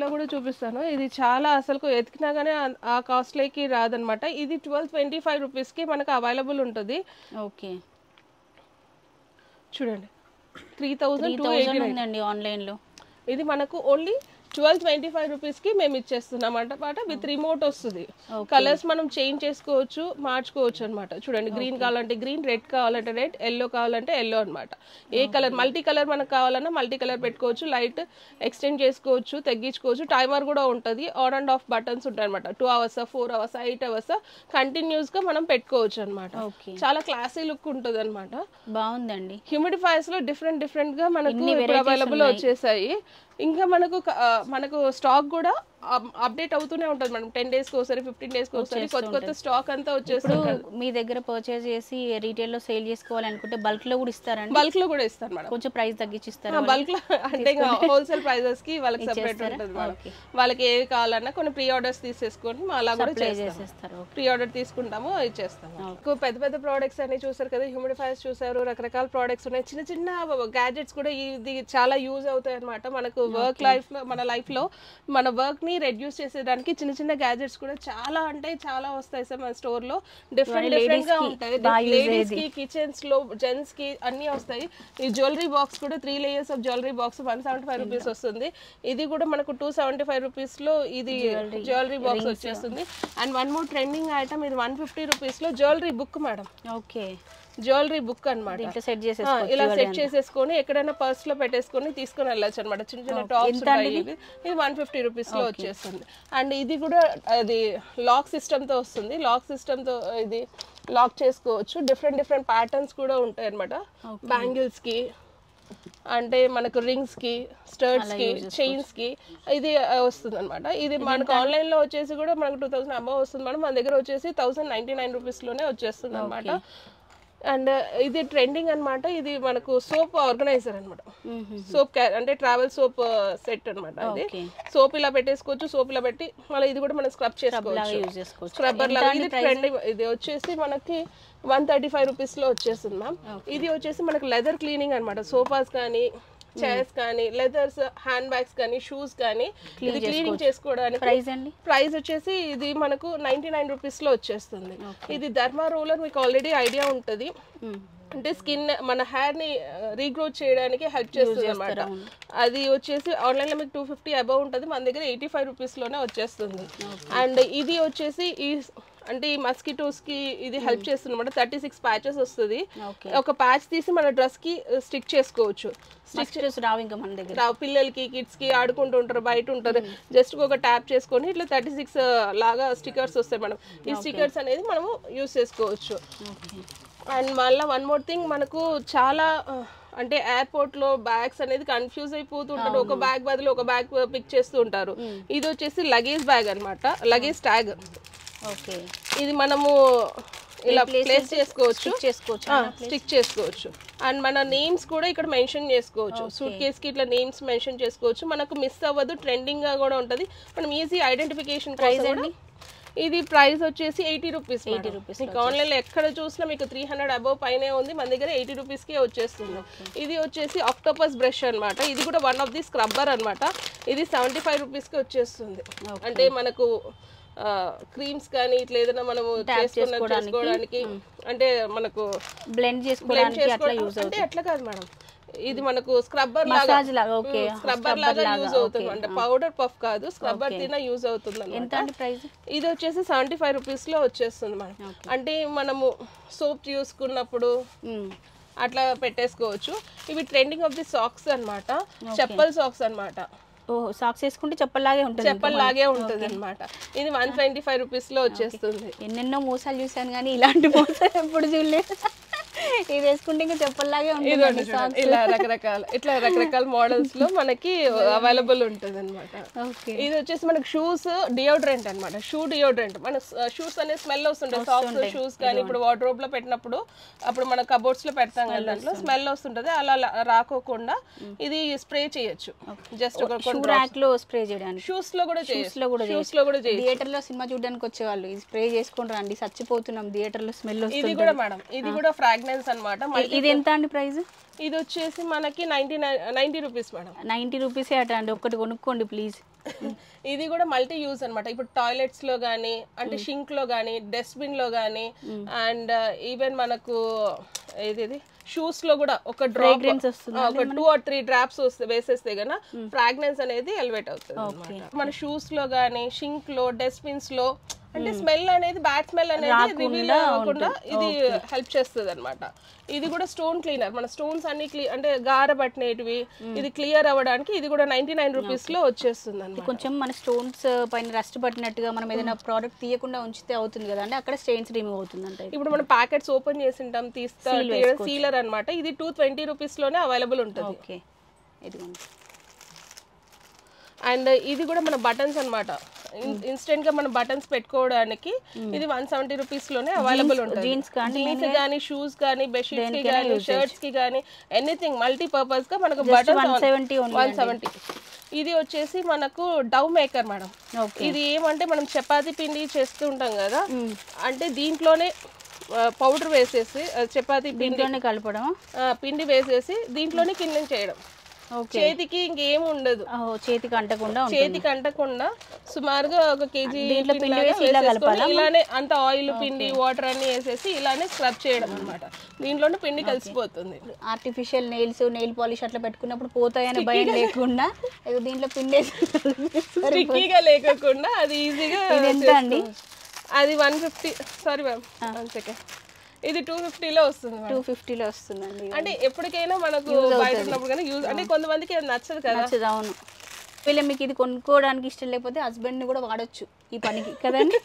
లో కూడా చూపిస్తాను. ఇది చాలా అసలు ఎతికినా గానీ ఆ కాస్ట్లీకి రాదనమాట. ఇది 1225 రూపీస్ కి మనకు అవైలబుల్ ఉంటుంది. ఓకే, చూడండి 3280 ఉందండి ఆన్లైన్ లో. ఇది మనకు ఓన్లీ 1225 రూపీస్ కి మేము ఇచ్చేస్తున్నాం అన్నమాట. విత్ రిమోట్ వస్తుంది. కలర్స్ మనం చేంజ్ చేసుకోవచ్చు, మార్చుకోవచ్చు అనమాట. చూడండి, గ్రీన్ కావాలంటే గ్రీన్, రెడ్ కావాలంటే రెడ్, ఎల్లో కావాలంటే ఎల్లో అనమాట. ఏ కలర్ మల్టీ కలర్ మనకు కావాలన్నా మల్టీ కలర్ పెట్టుకోవచ్చు. లైట్ ఎక్స్టెండ్ చేసుకోవచ్చు, తగ్గించుకోవచ్చు. టైమర్ కూడా ఉంటుంది. ఆన్ అండ్ ఆఫ్ బటన్స్ ఉంటాయి అనమాట. 2 hours 4 hours 8 hours కంటిన్యూస్ గా మనం పెట్టుకోవచ్చు అనమాట. చాలా క్లాసీ లుక్ ఉంటుంది అనమాట. బాగుందండి. హ్యూమిడిఫైర్స్ లో డిఫరెంట్ గా మనకు అవైలబుల్ వచ్చేసాయి. ఇంకా మనకు స్టాక్ కూడా అప్డేట్ అవుతూనే ఉంటుంది మేడం. 10 days కి ఒకసారి, 15 days కి ఒకసారి కొత్త స్టాక్ అంతా వచ్చేస్తుంది. మీ దగ్గర పర్చేజ్ చేసి రీటైల్ లో సేల్ చేసుకోవాలనుకుంటే బల్క్ లో కూడా ఇస్తారండి? బల్క్ లో కూడా ఇస్తారు మేడం. కొంచెం ప్రైస్ తగ్గించిస్తారు. బల్క్ లో అంటే హోల్సేల్ ప్రైజెస్ కి వాళ్ళకి సెపరేట్ ఉంటుంది మేడం. వాళ్ళకి ఏవి కావాలన్నా కొన్ని ప్రీ ఆర్డర్స్ తీసేసుకొని అలా కూడా చేసేస్తారు. ప్రీ ఆర్డర్ తీసుకుంటాము, ఇచ్చేస్తాము. పెద్ద ప్రోడక్ట్స్ అన్ని చూసారు కదా, హ్యూమిడిఫైర్స్ చూసారు, రకరకాల ప్రోడక్ట్స్ ఉన్నాయి. చిన్న గ్యాడ్జెట్స్ కూడా ఇది చాలా యూజ్ అవుతాయి అనమాట. మనకు వర్క్ లైఫ్ లో, మన లైఫ్ లో మన వర్క్ ని రెడ్యూస్ చేసేదానికి చిన్న గ్యాడ్జెట్స్ కూడా చాలా చాలా వస్తాయి సార్ మన స్టోర్ లో. డిఫరెంట్ గా ఉంటాయి. లేడీస్ కి, కిచెన్స్ లో, జెంట్స్ కి అన్ని వస్తాయి. ఈ జ్యువెలరీ బాక్స్ కూడా 3 layers of jewellery box 175 rupees వస్తుంది. ఇది కూడా మనకు 275 రూపీస్ లో ఇది జ్యువెలరీ బాక్స్ వచ్చేస్తుంది. And one more trending item, ఇది 150 రూపీస్ లో jewellery book madam. Okay, jewellery book అనమాట. ఇలా సెట్ చేసేసుకొని ఎక్కడైనా పర్స్ లో పెట్టేసుకొని తీసుకొని వెళ్ళచ్చు అనమాట. చిన్న టాప్స్ ఉంటాయి. ఇది 150 రూపీస్ లో వచ్చేస్తుంది. అండ్ ఇది కూడా అది లాక్ సిస్టమ్ తో వస్తుంది. లాక్ సిస్టమ్ తో ఇది లాక్ చేసుకోవచ్చు. డిఫరెంట్ ప్యాటర్న్స్ కూడా ఉంటాయి అనమాట. బ్యాంగిల్స్ కి, అంటే మనకు రింగ్స్ కి, స్టర్ట్స్ కి, చైన్స్ కి ఇది వస్తుంది అనమాట. ఇది మనకు ఆన్లైన్ లో వచ్చేసి కూడా మనకు 2000 అబవ్ వస్తుంది మేడం. మన దగ్గర వచ్చేసి 1099 రూపీస్ లోనే వచ్చేస్తుంది అనమాట. అండ్ ఇది ట్రెండింగ్ అనమాట. ఇది మనకు సోప్ ఆర్గనైజర్ అనమాట. సోప్ అంటే ట్రావెల్ సోప్ సెట్ అనమాట. ఇది సోప్ ఇలా పెట్టేసుకోవచ్చు. సోప్ ఇలా పెట్టి మళ్ళీ ఇది కూడా మనం స్క్రబ్ చేసుకోవచ్చు. స్క్రబ్బర్ లాగా. ఇది ట్రెండింగ్. ఇది వచ్చేసి మనకి 135 రూపీస్ లో వచ్చేస్తుంది మ్యామ్. ఇది వచ్చేసి మనకు లెదర్ క్లీనింగ్ అనమాట. సోఫాస్ కానీ, చైర్స్ కానీ, లెదర్స్, హ్యాండ్ బ్యాగ్స్ కానీ, షూస్ కానీ ఇది క్లీనింగ్ చేసుకోవడానికి. ప్రైస్ వచ్చేసి ఇది మనకు 99 రూపీస్ లో వచ్చేస్తుంది. ఇది ధర్మా రోలర్, మీకు ఆల్రెడీ ఐడియా ఉంటుంది. అంటే స్కిన్ మన హెయిర్ ని రీగ్రోత్ చేయడానికి హెల్ప్ చేస్తుంది అనమాట. అది వచ్చేసి ఆన్లైన్ లో మీకు 250 అబవ్ ఉంటుంది. మన దగ్గర 85 రూపీస్ లోనే వచ్చేస్తుంది. అండ్ ఇది వచ్చేసి ఈ అంటే ఈ మస్కిటోస్ కి ఇది హెల్ప్ చేస్తుంది అనమాట. 36 ప్యాచెస్ వస్తుంది. ఒక ప్యాచ్ తీసి మన డ్రెస్ కి స్టిక్ చేసుకోవచ్చు. పిల్లలకి, కిడ్స్ కి ఆడుకుంటూ ఉంటారు, బయట ఉంటారు. జస్ట్ ఒక ట్యాప్ చేసుకొని ఇట్లా 36 లాగా స్టిక్కర్స్ వస్తాయి మేడం. ఈ స్టిక్కర్స్ అనేది మనము యూస్ చేసుకోవచ్చు. అండ్ మళ్ళీ వన్ మోర్ థింగ్, మనకు చాలా అంటే ఎయిర్పోర్ట్ లో బ్యాగ్స్ అనేది కన్ఫ్యూజ్ అయిపోతుంటారు. ఒక బ్యాగ్ బదులు ఒక బ్యాగ్ పిక్ చేస్తూ ఉంటారు. ఇది వచ్చేసి లగేజ్ బ్యాగ్ అనమాట. Luggage tag. ఇది మనము ఇలా ప్లేస్ చేసుకోవచ్చు, స్టిక్ చేసుకోవచ్చు. అండ్ మన నేమ్స్ కూడా ఇక్కడ మెన్షన్ చేసుకోవచ్చు. సూట్ కేస్ కి ఇట్లా నేమ్స్ మెన్షన్ చేసుకోవచ్చు. మనకు మిస్ అవ్వదు, ట్రెండింగ్ గా కూడా ఉంటది. మనం ఈజీ ఐడెంటిఫికేషన్ కోసం. ఇది ప్రైస్ వచ్చేసి 80 రూపీస్. మీకు ఆన్లైన్ లో ఎక్కడ చూసినా మీకు 300 అబవ్ పైనే ఉంది. మన దగ్గర 80 రూపీస్ కే వచ్చేస్తుంది. ఇది వచ్చేసి ఆక్టోపస్ బ్రష్ అనమాట. ఇది కూడా వన్ ఆఫ్ ది స్క్రబ్బర్ అనమాట. ఇది 75 రూపీస్ కి వచ్చేస్తుంది. అంటే మనకు క్రీమ్స్ కానీ ఇట్లా ఏదైనా మనము చేసుకోవడానికి, అంటే మనకు బ్లెండ్ చేసుకోవడానికి అంటే అట్లా కాదు మేడం. ఇది మనకు స్క్రబ్బర్ లాగా యూజ్ అవుతుంది. అంటే పౌడర్ పఫ్ కాదు, స్క్రబ్బర్ తిన యూజ్ అవుతుంది అన్నమాట. ఇది వచ్చేసి 75 రూపీస్ లో వచ్చేస్తుంది మేడం. అంటే మనము సోప్ చూసుకున్నప్పుడు అట్లా పెట్టేసుకోవచ్చు. ఇవి ట్రెండింగ్ ఆఫ్ ది సాక్స్ అనమాట. చెప్పల్ సాక్స్ అనమాట. సాక్స్ వేసుకుంటే చెప్పల్లాగే ఉంటుంది అనమాట. ఇది 125 రూపీస్ లో వచ్చేస్తుంది. ఎన్నెన్నో మోసాలు చూసాను కానీ ఇలాంటి మోసాలు ఎప్పుడు చూడలేదు. ఇది వేసుకుంటే ఇంకా చెప్పల్లాగే ఉంటుంది. ఇదిగోండి చూడండి, ఇట్లా రకరకాల మోడల్స్ లో మనకి అవైలబుల్ ఉంటుంది అనమాట. ఓకే. ఇది వచ్చేసి మనకి షూస్ డియోడ్రెంట్ అనమాట. Shoe deodorant. మన షూస్ అనే స్మెల్ వస్తుంటాయి. సాక్స్ షూస్ కానీ ఇప్పుడు వార్డ్రోబ్ లో పెట్టినప్పుడు అప్పుడు మన కబోర్డ్స్ లో పెడతాం కదా, దాంట్లో స్మెల్ వస్తుంటది. అలా రాకోకుండా ఇది స్ప్రే చేయొచ్చు. జస్ట్ ఒక ర్యాక్ లో స్ప్రే చేయడానికి. షూస్ లో కూడా థియేటర్ లో సినిమా చూడడానికి వచ్చేవాళ్ళు ఇది స్ప్రే చేసుకుంటారు అండి. చచ్చిపోతున్నాం థియేటర్ లో స్మెల్ వస్తుంది. ఇది కూడా మేడం, ఇది కూడా ఫ్రాగ్రెన్స్ అనమాట. ఇది ఎంత అండి ప్రైస్? ఇది వచ్చేసి మనకి 90 రూపీస్ మేడం. 90 రూపీసే అట అండి. ఒక్కటి కొనుక్కోండి ప్లీజ్. ఇది కూడా మల్టీ యూజ్ అనమాట. ఇప్పుడు టాయిలెట్స్ లో గానీ, అంటే షింక్ లో గానీ, డస్ట్బిన్ లో గానీ, అండ్ ఈవెన్ మనకు ఇది షూస్ లో కూడా ఒక డ్రాప్ ఒక 2 or 3 డ్రాప్స్ వేసేస్తే గన ఫ్రాగ్రెన్స్ అనేది ఎలివేట్ అవుతుంది. మన షూస్ లో గానీ, షింక్ లో, డస్ట్బిన్స్ లో అంటే స్మెల్ అనేది బ్యాడ్ స్మెల్ అనేది రివీల్ అవ్వకుండా ఇది హెల్ప్ చేస్తుంది అనమాట. ఇది కూడా స్టోన్ క్లీనర్. మన స్టోన్స్ అన్ని అంటే గార పట్టినవి ఇది క్లియర్ అవ్వడానికి ఇది కూడా 99 రూపీస్ లో వచ్చేస్తుంది అన్నమాట. కొంచెం మన స్టోన్స్ పైన రస్ట్ పట్టినట్టుగా మనం ఏదైనా ప్రోడక్ట్ తీయకుండా ఉంచితే అవుతుంది కదా అండి, అక్కడ స్టెయిన్స్ రిమూవ్ అవుతుంది అంటే. ఇప్పుడు మనం ప్యాకెట్స్ ఓపెన్ చేసింటాం, సీలర్ అనమాట. ఇది 220 రూపీస్ లోనే అవైలబుల్ ఉంటుంది. ఓకే. ఇదిగోండి. అండ్ ఇది కూడా మన బటన్స్ అనమాట. ఇన్స్టెంట్ గా మన బటన్స్ పెట్టుకోవడానికి ఇది 170 రూపీస్ లోనే అవైలబుల్ ఉంటుంది. జీన్స్ కానీ, షూస్ కానీ, బెడ్షీట్స్ కి కానీ, షర్ట్స్ కి కానీ, ఎనీథింగ్ మల్టీ పర్పస్ గా మనకు బటన్స్ 170. ఇది వచ్చేసి మనకు డవ్ మేకర్ మేడం. ఇది ఏమంటే మనం చపాతీ పిండి చేస్తూ ఉంటాం కదా, అంటే దీంట్లోనే పౌడర్ వేసేసి చపాతీ పిండిలోనే కలపడం, పిండి వేసేసి దీంట్లోనే కిండింగ్ చేయడం. చేతికి ఇంకేం ఉండదు. చేతికి అంటకుండా సుమారుగా 1 kg ఇలానే అంత ఆయిల్, పిండి, వాటర్ అన్ని వేసేసి ఇలానే స్క్రబ్ చేయడం అనమాట. దీంట్లోనే పిండి కలిసిపోతుంది. ఆర్టిఫిషియల్ నెయిల్స్, నెయిల్ పాలిష్ అట్లా పెట్టుకున్నప్పుడు పోతాయని భయం లేకుండా దీంట్లో పిండి స్టిక్కీగా లేకుండా అది ఈజీగా. అది 150. Sorry ma'am, 1 second. ఇది 250లో వస్తుంది. 250లో వస్తుందండి. అంటే ఎప్పటికైనా మనకు బయట ఉన్నప్పుడు కానీ యూజ్, అంటే కొంతమందికి నచ్చదు కదా. అవును. వీళ్ళ మీకు ఇది కొనుక్కోవడానికి ఇష్టం లేకపోతే హస్బెండ్ ని కూడా వాడొచ్చు ఈ పనికి కదండి.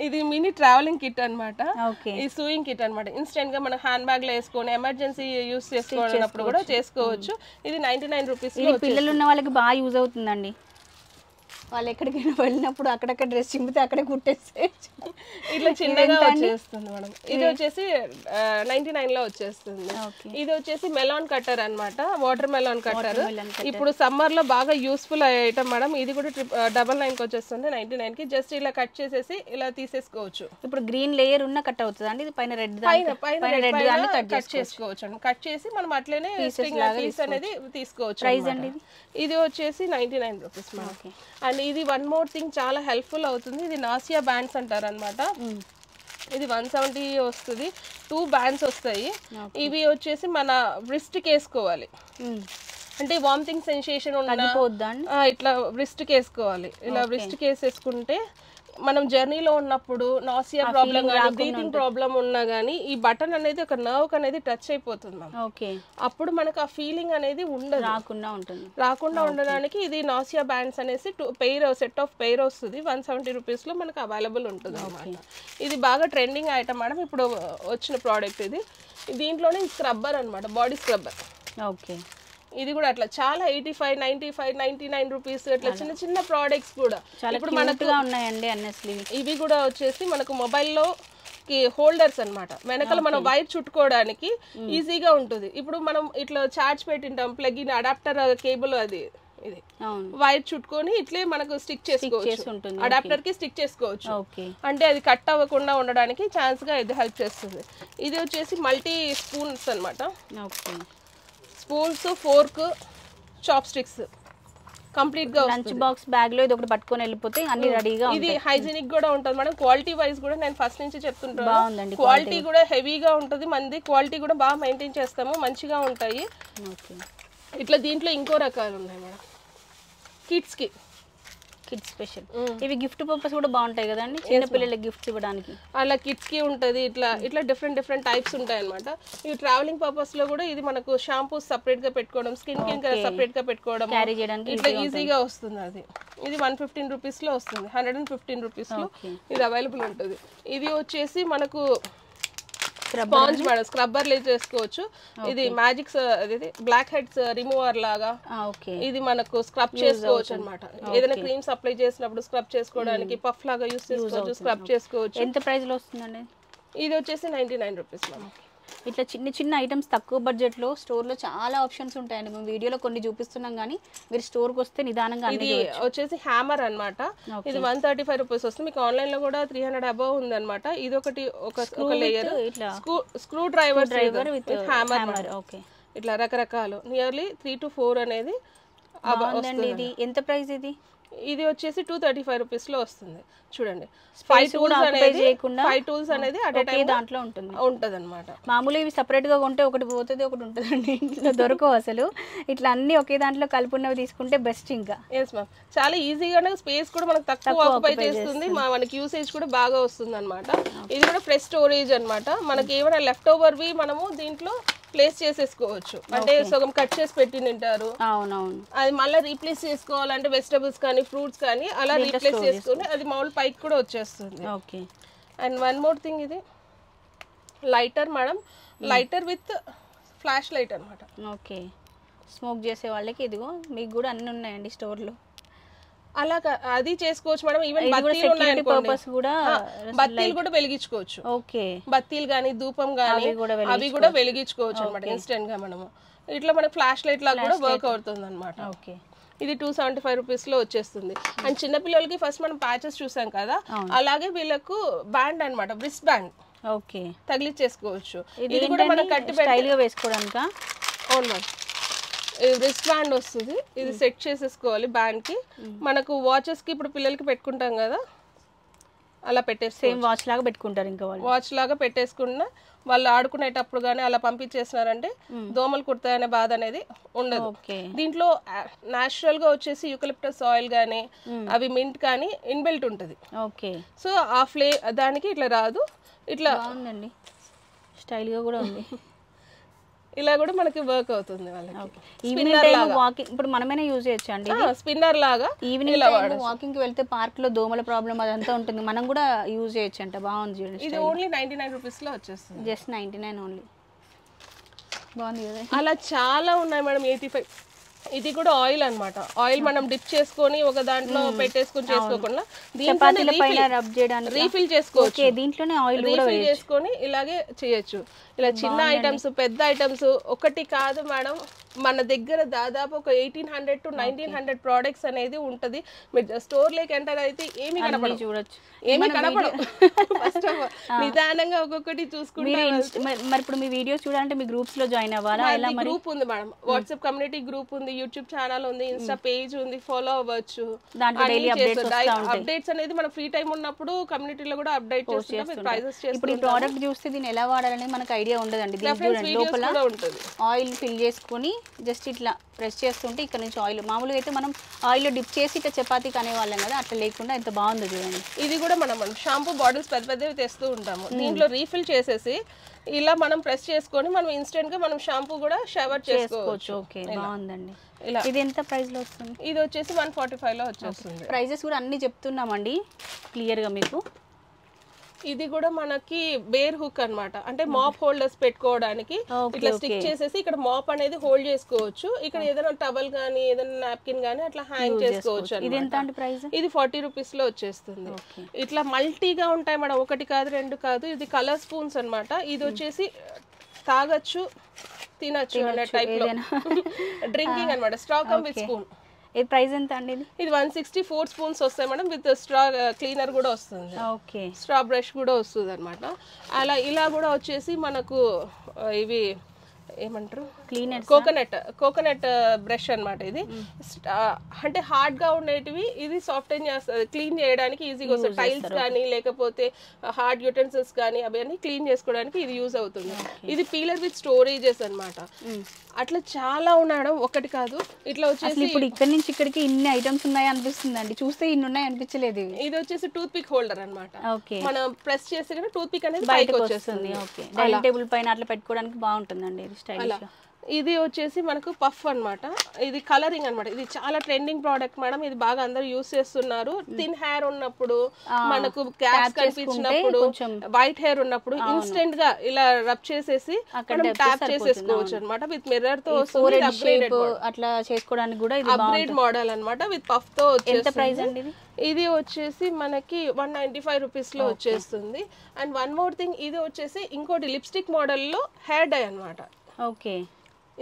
ఇది మినీ ట్రావెలింగ్ కిట్ అనమాట. ఈ సూయింగ్ కిట్ అనమాట. ఇన్స్టెంట్ గా మన హ్యాండ్ బ్యాగ్ లో వేసుకొని ఎమర్జెన్సీ యూస్ చేసుకోవాలన్నప్పుడు కూడా చేసుకోవచ్చు. ఇది 99 రూపీస్. పిల్లలు ఉన్న వాళ్ళకి బాగా యూజ్ అవుతుందండి. వాళ్ళు ఎక్కడికైనా వెళ్ళినప్పుడు అక్కడక్కడ డ్రెస్ చింపితే అక్కడే కుట్టేస్తే ఇట్లా చిన్నగా వచ్చేస్తుంది మేడం. ఇది వచ్చేసి 99 లో వచ్చేస్తుంది. ఇది వచ్చేసి మెలాన్ కట్టర్ అన్నమాట. Water melon cutter. ఇప్పుడు సమ్మర్ లో బాగా యూస్ఫుల్ ఐటమ్ మేడం. ఇది కూడా 99 కి వచ్చేస్తుంది 99 కి. జస్ట్ ఇలా కట్ చేసేసి ఇలా తీసేసుకోవచ్చు. ఇప్పుడు గ్రీన్ లేయర్ ఉన్న కట్ అవుతుంది అండి. ఇది పైన రెడ్ కట్ చేసుకోవచ్చు అండి. కట్ చేసి మనం అట్లనే పీస్ అనేది తీసుకోవచ్చు. ప్రైస్ అండి ఇది వచ్చేసి 99 రూపీస్ మేడం. అండ్ ఇది వన్ మోర్ థింగ్ చాలా హెల్ప్ఫుల్ అవుతుంది. ఇది నాసియా బ్యాండ్స్ అంటారు అనమాట. ఇది 170 వస్తుంది. 2 బ్యాండ్స్ వస్తాయి. ఇవి వచ్చేసి మన wrist కి వేసుకోవాలి. అంటే వామిటింగ్ సెన్సేషన్ ఉన్న ఇట్లా wrist కి వేసుకోవాలి. ఇలా wrist కి వేసేసుకుంటే మనం జర్నీలో ఉన్నప్పుడు నాసియా ప్రాబ్లం కానీ, బ్రీతింగ్ ప్రాబ్లం ఉన్నా కానీ ఈ బటన్ అనేది ఒక నర్వ్ అనేది టచ్ అయిపోతుంది. అప్పుడు మనకు ఆ ఫీలింగ్ అనేది ఉండదు, రాకుండా ఉండడానికి ఇది నాసియా బ్యాండ్స్ అనేసి సెట్ ఆఫ్ పెయిర్ వస్తుంది. 170 రూపీస్ లో మనకు అవైలబుల్ ఉంటుంది అన్నమాట. ఇది బాగా ట్రెండింగ్ ఐటమ్ మేడం, ఇప్పుడు వచ్చిన ప్రోడక్ట్ ఇది. దీంట్లోనే స్క్రబ్బర్ అనమాట, బాడీ స్క్రబ్బర్. ఇది కూడా అట్లా చాలా 85, 95, 99 రూపీస్ ఇట్లా చిన్న చిన్న ప్రోడక్ట్స్ కూడా ఇప్పుడు మనకు ఉన్నాయండి. ఇవి కూడా వచ్చేసి మనకు మొబైల్లో హోల్డర్స్ అన్నమాట. వెనకాల మనం వైర్ చుట్టుకోవడానికి ఈజీగా ఉంటుంది. ఇప్పుడు మనం ఇట్లా చార్జ్ పెట్టింటాం, ప్లగ్ ఇన్ అడాప్టర్ కేబుల్, అది ఇది వైర్ చుట్టుకొని ఇట్లే మనకు స్టిక్ చేసుకోవచ్చు. అడాప్టర్ కి స్టిక్ చేసుకోవచ్చు. అంటే అది కట్ అవ్వకుండా ఉండడానికి ఛాన్స్ గా ఇది హెల్ప్ చేస్తుంది. ఇది వచ్చేసి మల్టీ స్పూన్స్ అన్నమాట. Spoons, fork, chop sticks complete గా లంచ్ బాక్స్ బ్యాగ్ లో ఇది ఒకటి పట్టుకొని వెళ్ళిపోతే అన్ని రెడీగా. ఇది హైజీనిక్ కూడా ఉంటుంది మేడం. క్వాలిటీ వైజ్ కూడా నేను ఫస్ట్ నుంచి చెప్తుంటాను. క్వాలిటీ కూడా హెవీగా ఉంటుంది. మనది క్వాలిటీ కూడా బాగా మెయింటైన్ చేస్తాము, మంచిగా ఉంటాయి. ఇట్లా దీంట్లో ఇంకో రకాలు ఉన్నాయి మేడం కిడ్స్ కి. కిడ్స్ స్పెషల్ ఇవి గిఫ్ట్ పర్పస్ కూడా బాగుంటాయి కదండి, చిన్న పిల్లలకి గిఫ్ట్స్ ఇవ్వడానికి. అలా కిడ్స్ కి ఉంటది. ఇట్లా డిఫరెంట్ టైప్స్ ఉంటాయి అనమాట. ఈ ట్రావెలింగ్ పర్పస్ లో కూడా ఇది మనకు షాంపూ సపరేట్ గా పెట్టుకోవడం, స్కిన్ కి సపరేట్ గా పెట్టుకోవడం, క్యారీ చేయడానికి ఇట్లా ఈజీగా వస్తుంది. అది ఇది 115 రూపీస్ లో వస్తుంది. 115 రూపీస్ లో ఇది అవైలబుల్ ఉంటుంది. ఇది వచ్చేసి మనకు స్పాంజ్ మేడం, స్క్రబ్బర్ చేసుకోవచ్చు. ఇది మ్యాజిక్ బ్లాక్ హెడ్స్ రిమూవర్ లాగా ఇది మనకు స్క్రబ్ చేసుకోవచ్చు అన్నమాట. ఏదైనా క్రీమ్స్ అప్లై చేసినప్పుడు స్క్రబ్ చేసుకోవడానికి పఫ్ లాగా యూస్ చేసుకోవచ్చు, స్క్రబ్ చేసుకోవచ్చు. ఎంత ప్రైస్ లో వస్తుందండి ఇది? వచ్చేసి 99 రూపీస్ మేడం. ఇట్లా చిన్న చిన్న ఐటమ్స్ తక్కువ బడ్జెట్లో స్టోర్లో చాలా ఆప్షన్స్ ఉంటాయండి. మేము వీడియోలో కొన్ని చూపిస్తున్నాం, కానీ మీరు స్టోర్కి వస్తే నిదానంగా. ఇది వచ్చేసి హ్యామర్ అన్నమాట. ఇది 135 రూపీస్ వస్తుంది. మీకు ఆన్లైన్ లో కూడా 300 అబౌవ్ ఉంది అనమాట. ఇది ఒకటి ఒక layer screw driver with hammer. ఇట్లా రకరకాలు నియర్లీ 3 to 4 అనేది. ఇది ఎంత ప్రైస్? ఇది వచ్చేసి 235 రూపీస్ లో వస్తుంది. చూడండి, 5 టూల్స్ అనేది అట్ ఏ టైం దాంట్లో ఉంటుంది అనమాట. మామూలు ఇవి సపరేట్ గా కొంటే ఒకటి పోతుంది, ఒకటి ఉంటుందండి, ఇంట్లో దొరకవు అసలు. ఇట్లా అన్ని ఒకే దాంట్లో కలుపున్నవి తీసుకుంటే బెస్ట్. ఇంకా ఎస్ మ్యామ్, చాలా ఈజీగా స్పేస్ కూడా మనకు తక్కువ ఆక్యుపై చేస్తుంది, మనకి యూసేజ్ కూడా బాగా వస్తుంది అనమాట. ఇది కూడా ఫ్రెష్ స్టోరేజ్ అనమాట. మనకి ఏమైనా లెఫ్ట్ ఓవర్ వి మనము దీంట్లో ప్లేస్ చేసేసుకోవచ్చు. అంటే సగం కట్ చేసి పెట్టి తింటారు, అది మళ్ళీ రీప్లేస్ చేసుకోవాలంటే వెజిటబుల్స్ కానీ ఫ్రూట్స్ కానీ అలా రీప్లేస్ చేసుకుని అది మామూలు పైకి కూడా వచ్చేస్తుంది. అండ్ వన్ మోర్ థింగ్, ఇది lighter madam, lighter with flash light అనమాట. ఓకే, స్మోక్ చేసే వాళ్ళకి ఇదిగో మీకు కూడా అన్ని ఉన్నాయండి స్టోర్లో. అలా అది చేసుకోవచ్చు మేడం. ఈవెన్ బత్తీలు కూడా వెలిగించుకోవచ్చు. ఓకే, బత్తీలు గానీ ధూపం గానీ అవి కూడా వెలిగించుకోవచ్చు అనమాట ఇన్స్టెంట్ గా. మనము ఇట్లా మనకి ఫ్లాష్ లైట్ లాగా కూడా వర్క్ అవుతుంది అనమాట. ఓకే, ఇది 275 రూపీస్ లో వచ్చేస్తుంది. అండ్ చిన్న పిల్లలకి ఫస్ట్ మనం ప్యాచెస్ చూసాం కదా, అలాగే వీళ్ళకు బ్యాండ్ అనమాట, బ్రిస్ట్ బ్యాండ్. ఓకే, తగిలిచ్చేసుకోవచ్చు. ఇది కూడా మనం కట్టి స్టైల్ గా వేసుకోవడానికి. అవును మ్యామ్, రిస్ట్ బ్యాండ్ వస్తుంది. ఇది సెట్ చేసేసుకోవాలి బ్యాండ్ కి. మనకు వాచెస్ కి ఇప్పుడు పిల్లలకి పెట్టుకుంటాం కదా, అలా పెట్టేసి సేమ్ వాచ్ లాగా పెట్టుకుంటారు. ఇంకా వాచ్ లాగా పెట్టేసుకున్న వాళ్ళు ఆడుకునేటప్పుడు కానీ అలా పంపించేస్తున్నారంటే దోమలు కుడతాయనే బాధ అనేది ఉండదు. దీంట్లో న్యాచురల్ గా వచ్చేసి యూకలిప్టస్ ఆయిల్ గానీ అవి మింట్ కానీ ఇన్బిల్ట్ ఉంటుంది. సో ఆ దానికి ఇట్లా రాదు. ఇట్లా బాగుందండి, స్టైల్ గా కూడా ఉంది. ఇలా కూడా మనకి వర్క్ అవుతుంది వాళ్ళకి. ఇప్పుడు మనమైనా యూజ్ చేయొచ్చు అండి, స్పిన్నర్ లాగా. ఈవినింగ్ వాకింగ్ కి వెళ్తే పార్క్ లో దోమల ప్రాబ్లం అదంతా ఉంటుంది, మనం కూడా యూజ్ చేయొచ్చు అంట. బాగుంది చూడండి. ఇది ఓన్లీ 99 రూపీస్ లో వచ్చేస్తుంది. Just 99 only. బాగుంది కదా. అలా చాలా ఉన్నాయి మేడం. 85. ఇది కూడా ఆయిల్ అన్నమాట. ఆయిల్ మనం డిప్ చేసుకొని ఒక దాంట్లో పెట్టేసుకొని చేసుకోకుండా రీఫిల్ చేసుకోవచ్చు. దీంట్లోనే ఆయిల్ రీఫిల్ చేసుకొని ఇలాగే చేయొచ్చు. ఇలా చిన్న ఐటమ్స్, పెద్ద ఐటమ్స్ ఒకటి కాదు మేడం. మన దగ్గర దాదాపు ఒక 1800 to 1900 ప్రోడక్ట్స్ అనేది ఉంటది. మీరు స్టోర్ లేక ఎంటర్ అయితే ఏమి కనపడదు, చూడొచ్చు, ఏమి కనపడదు. ఫస్ట్ నిదానంగా ఒక్కొక్కటి చూసుకుంటే. మరి ఇప్పుడు మీ వీడియోస్ చూడాలంటే మీ గ్రూప్స్ లో జాయిన్ అవ్వాలా? గ్రూప్ ఉంది మేడం, వాట్సాప్ కమ్యూనిటీ గ్రూప్ ఉంది, యూట్యూబ్ ఛానల్ ఉంది, ఇన్స్టా పేజ్ ఉంది, ఫాలో అవ్వచ్చు. అప్డేట్స్ అనేది మనం ఫ్రీ టైం ఉన్నప్పుడు కమ్యూనిటీలో కూడా అప్డేట్ చేస్తున్నాం. ప్రైజెస్ చేస్తాం. ఇప్పుడు ఈ ప్రోడక్ట్ చూస్తే దీన్ని ఎలా వాడాలని మనకు ఐడియా ఉండదండి. లోపల ఆయిల్ ఫిల్ చేసుకుని జస్ట్ ఇట్లా ప్రెస్ చేస్తుంటే ఇక్కడ నుంచి ఆయిల్. మామూలుగా అయితే మనం ఆయిల్లో డిప్ చేసి ఇట్లా చపాతీ కనేవాళ్ళం కదా, అట్లా లేకుండా ఎంత బాగుందో చూడండి. ఇది కూడా మనం షాంపూ బాటిల్స్ పెద్ద పెద్దవి తెస్తూ ఉంటాము. దీంట్లో రీఫిల్ చేసేసి ఇలా మనం ప్రెస్ చేసుకొని మనం ఇన్స్టెంట్ గా మనం షాంపూ కూడా షవర్ చేసుకోవచ్చు. ఓకే, బాగుందండి. ఇది ఎంత ప్రైస్ లో వస్తుంది? ఇది వచ్చేసి 145 లో వచ్చేస్తుంది. ప్రైజెస్ కూడా అన్ని చెప్తున్నామండి క్లియర్ గా మీకు. ఇది కూడా మనకి బేర్ హుక్ అన్నమాట. అంటే మాప్ హోల్డర్స్ పెట్టుకోవడానికి ఇట్లా స్టిక్ చేసేసి ఇక్కడ మాప్ అనేది హోల్డ్ చేసుకోవచ్చు. ఇక్కడ ఏదైనా టవల్ గానీ ఏదైనా నాప్కిన్ గానీ అట్లా హ్యాంగ్ చేసుకోవచ్చు. ఇది 40 రూపీస్ లో వచ్చేస్తుంది. ఇట్లా మల్టీగా ఉంటాయి మేడం, ఒకటి కాదు రెండు కాదు. ఇది కలర్ స్పూన్స్ అన్నమాట. ఇది వచ్చేసి తాగొచ్చు, తినచ్చు అనే టైప్ లో డ్రింకింగ్ అన్నమాట. Straw come with spoon. ఈ ప్రైస్ ఎంత అండి? ఇది 164 స్పూన్స్ వస్తాయి మేడం. విత్ స్ట్రా క్లీనర్ కూడా వస్తుంది. ఓకే, స్ట్రా బ్రష్ కూడా వస్తుంది అనమాట. అలా ఇలా కూడా వచ్చేసి మనకు ఇవి ఏమంటారు, క్లీనర్, కోకోనట్ బ్రష్ అన్నమాట. ఇది అంటే హార్డ్ గా ఉండేటివి ఇది సాఫ్ట్ చేస్తుంది, క్లీన్ చేయడానికి ఈజీగా వస్తుంది. టైల్స్ కానీ లేకపోతే హార్డ్ యూటెన్సిల్స్ కానీ అవన్నీ క్లీన్ చేసుకోవడానికి ఇది యూజ్ అవుతుంది. ఇది పీలర్ విత్ స్టోరేజెస్ అన్నమాట. అట్లా చాలా ఉన్నాడు, ఒకటి కాదు. ఇట్లా వచ్చేసి ఇప్పుడు ఇక్కడ నుంచి ఇక్కడికి ఇన్ని ఐటమ్స్ ఉన్నాయి అనిపిస్తుంది అండి, చూస్తే ఇన్ని ఉన్నాయి అనిపించలేదు. ఇది వచ్చేసి టూత్ పిక్ హోల్డర్ అన్నమాట. మనం ప్రెస్ చేస్తే టూత్ పిక్ అనేది బయటకు వచ్చేస్తుంది. ఓకే, డైనింగ్ టేబుల్ పైన అట్లా పెట్టుకోవడానికి బాగుంటుందండి ఇది స్టైలిష్ గా. ఇది వచ్చేసి మనకు పఫ్ అన్నమాట. ఇది కలరింగ్ అన్నమాట. ఇది చాలా ట్రెండింగ్ ప్రోడక్ట్ మేడం. ఇది బాగా అందరూ యూస్ చేస్తున్నారు. థిన్ హెయిర్ ఉన్నప్పుడు, మనకు గ్యాప్స్ కనిపించినప్పుడు, వైట్ హెయిర్ ఉన్నప్పుడు ఇన్స్టెంట్ గా ఇలా రబ్ చేసేసి మనం ట్యాప్ చేసేసుకోవచ్చు అన్నమాట. విత్ మిర్రర్ తో వస్తుంది. అట్లా చేసుకోవడానికి కూడా ఇది అప్గ్రేడ్ మోడల్ అన్నమాట. విత్ పఫ్ తో ఎంత ప్రైస్ అండి ఇది? ఇది వచ్చేసి మనకి 195 రూపీస్ లో వచ్చేస్తుంది. అండ్ వన్ మోర్ థింగ్, ఇది వచ్చేసి ఇంకోటి లిప్స్టిక్ మోడల్ లో హెయిర్ డై అన్నమాట. ఓకే,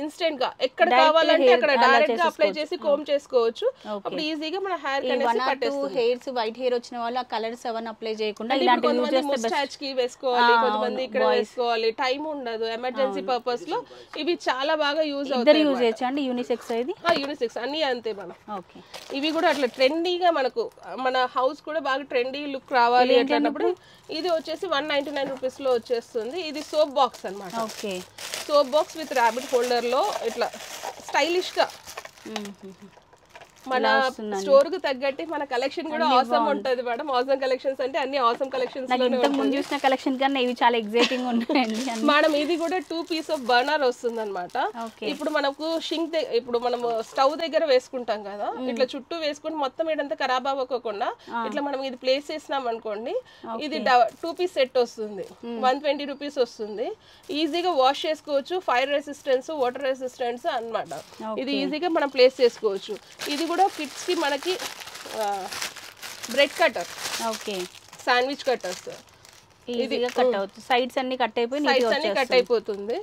ఇన్స్టెంట్ గా ఎక్కడ కావాలంటే అక్కడ డైరెక్ట్ గా అప్లై చేసి కోమ్ చేసుకోవచ్చు. అప్పుడు ఈజీగా మన హెయిర్ కనేసి పట్టేస్తుంది. హెయిర్స్ వైట్ హెయిర్ వచ్చిన వాళ్ళు ఆ కలర్స్ అవన్నీ అప్లై చేయకుండా ఇలాంటి యూజ్ చేస్తే ముస్టాచ్ కి వేసుకోవాలి, కొంతమంది ఇక్కడ వేసుకోవాలి, టైం ఉండదు, ఎమర్జెన్సీ పర్పస్ లో ఇవి చాలా బాగా యూజ్ అవుతాయి. యూజ్ చేయొచ్చు అండి. యూనిసెక్స్ ఇది? యూనిసెక్స్ అన్ని అంతే మనం. ఓకే, ఇవి కూడా అట్లా ట్రెండీగా మనకు మన హౌస్ కూడా బాగా ట్రెండీ లుక్ రావాలి అన్నప్పుడు ఇది వచ్చేసి 199 రూపీస్ లో వచ్చేస్తుంది. ఇది సోప్ బాక్స్ అన్నమాట. Okay, soap box with rabbit holder లో ఇట్లా స్టైలిష్ గా మన స్టోర్ కు తగ్గట్టు మన కలెక్షన్ కూడా ఆసమ్ ఉంటది మేడం. ఆసమ్ కలెక్షన్స్ అంటే అన్ని ఆసమ్ కలెక్షన్స్. ఇంతకు ముందు చూసిన కలెక్షన్ కన్నా ఇవి చాలా ఎగ్జైటింగ్ ఉన్నాయండి మేడం. ఇది కూడా 2 పీస్ ఆఫ్ బర్నర్ వస్తుంది అనమాట. ఇప్పుడు మనకు షింక్ ఇప్పుడు మనం స్టవ్ దగ్గర వేసుకుంటాం కదా, ఇట్లా చుట్టూ వేసుకుని మొత్తం ఇదంతా ఖరాబ్ అవ్వకుండా ఇట్లా మనం ఇది ప్లేస్ చేసినాం అనుకోండి, ఇది 2 పీస్ సెట్ వస్తుంది. 120 రూపీస్ వస్తుంది. ఈజీగా వాష్ చేసుకోవచ్చు. ఫైర్ రెసిస్టెన్స్, వాటర్ రెసిస్టెన్స్ అన్నమాట. ఇది ఈజీగా మనం ప్లేస్ చేసుకోవచ్చు. ఇది కూడా కిడ్స్ కి మనకి bread cutter, okay, sandwich cutters ఈజీగా కట్ అవుతుంది. సైడ్స్ అన్ని కట్ అయిపోయి సైడ్స్ అన్ని కట్ అయిపోతుంది.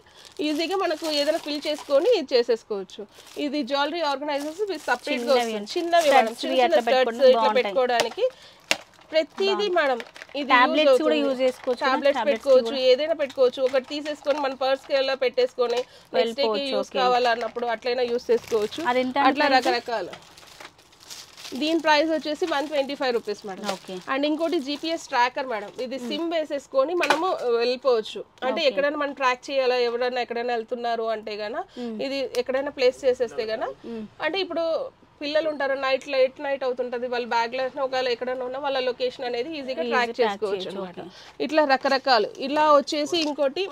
ఈజీగా మనకు ఏదైనా ఫిల్ చేసుకొని ఇది చేసేసుకోవచ్చు. ఇది జ్యువెలరీ ఆర్గనైజర్స్ సపరేట్ గా వస్తుంది. చిన్నవి ఇట్లా పెట్టుకోవడానికి ప్రతిదీ మేడం. ఇది టాబ్లెట్స్ కూడా యూజ్ చేసుకోవచ్చు. టాబ్లెట్స్ పెట్టుకోవచ్చు, ఏదైనా పెట్టుకోవచ్చు. ఒకటి తీసేసుకొని మన పర్స్ కి ఎలా పెట్టేసుకొని నెక్స్ట్ డే కి యూస్ కావాలన్నప్పుడు అట్లైనా యూస్ చేసుకోవచ్చు. అట్లా రకరకాల. దీని ప్రైస్ వచ్చేసి 125 రూపీస్ మేడం. అండ్ ఇంకోటి GPS ట్రాకర్ మేడం. ఇది సిమ్ వేసేసుకొని మనము వెళ్ళిపోవచ్చు. అంటే ఎక్కడైనా మనం ట్రాక్ చేయాలా, ఎవరైనా ఎక్కడైనా వెళ్తున్నారు అంటే గన ఇది ఎక్కడైనా ప్లేస్ చేసేస్తే గన, అంటే ఇప్పుడు పిల్లలు ఉంటారు, లేట్ నైట్ అవుతుంటది, వాళ్ళ బ్యాగ్ లో ఒకవేళ ఎక్కడైనా ఉన్నా వాళ్ళ లొకేషన్ అనేది ఈజీగా ట్రాక్ చేసుకోవచ్చు అనమాట. ఇట్లా రకరకాలు. ఇలా వచ్చేసి ఇంకోటి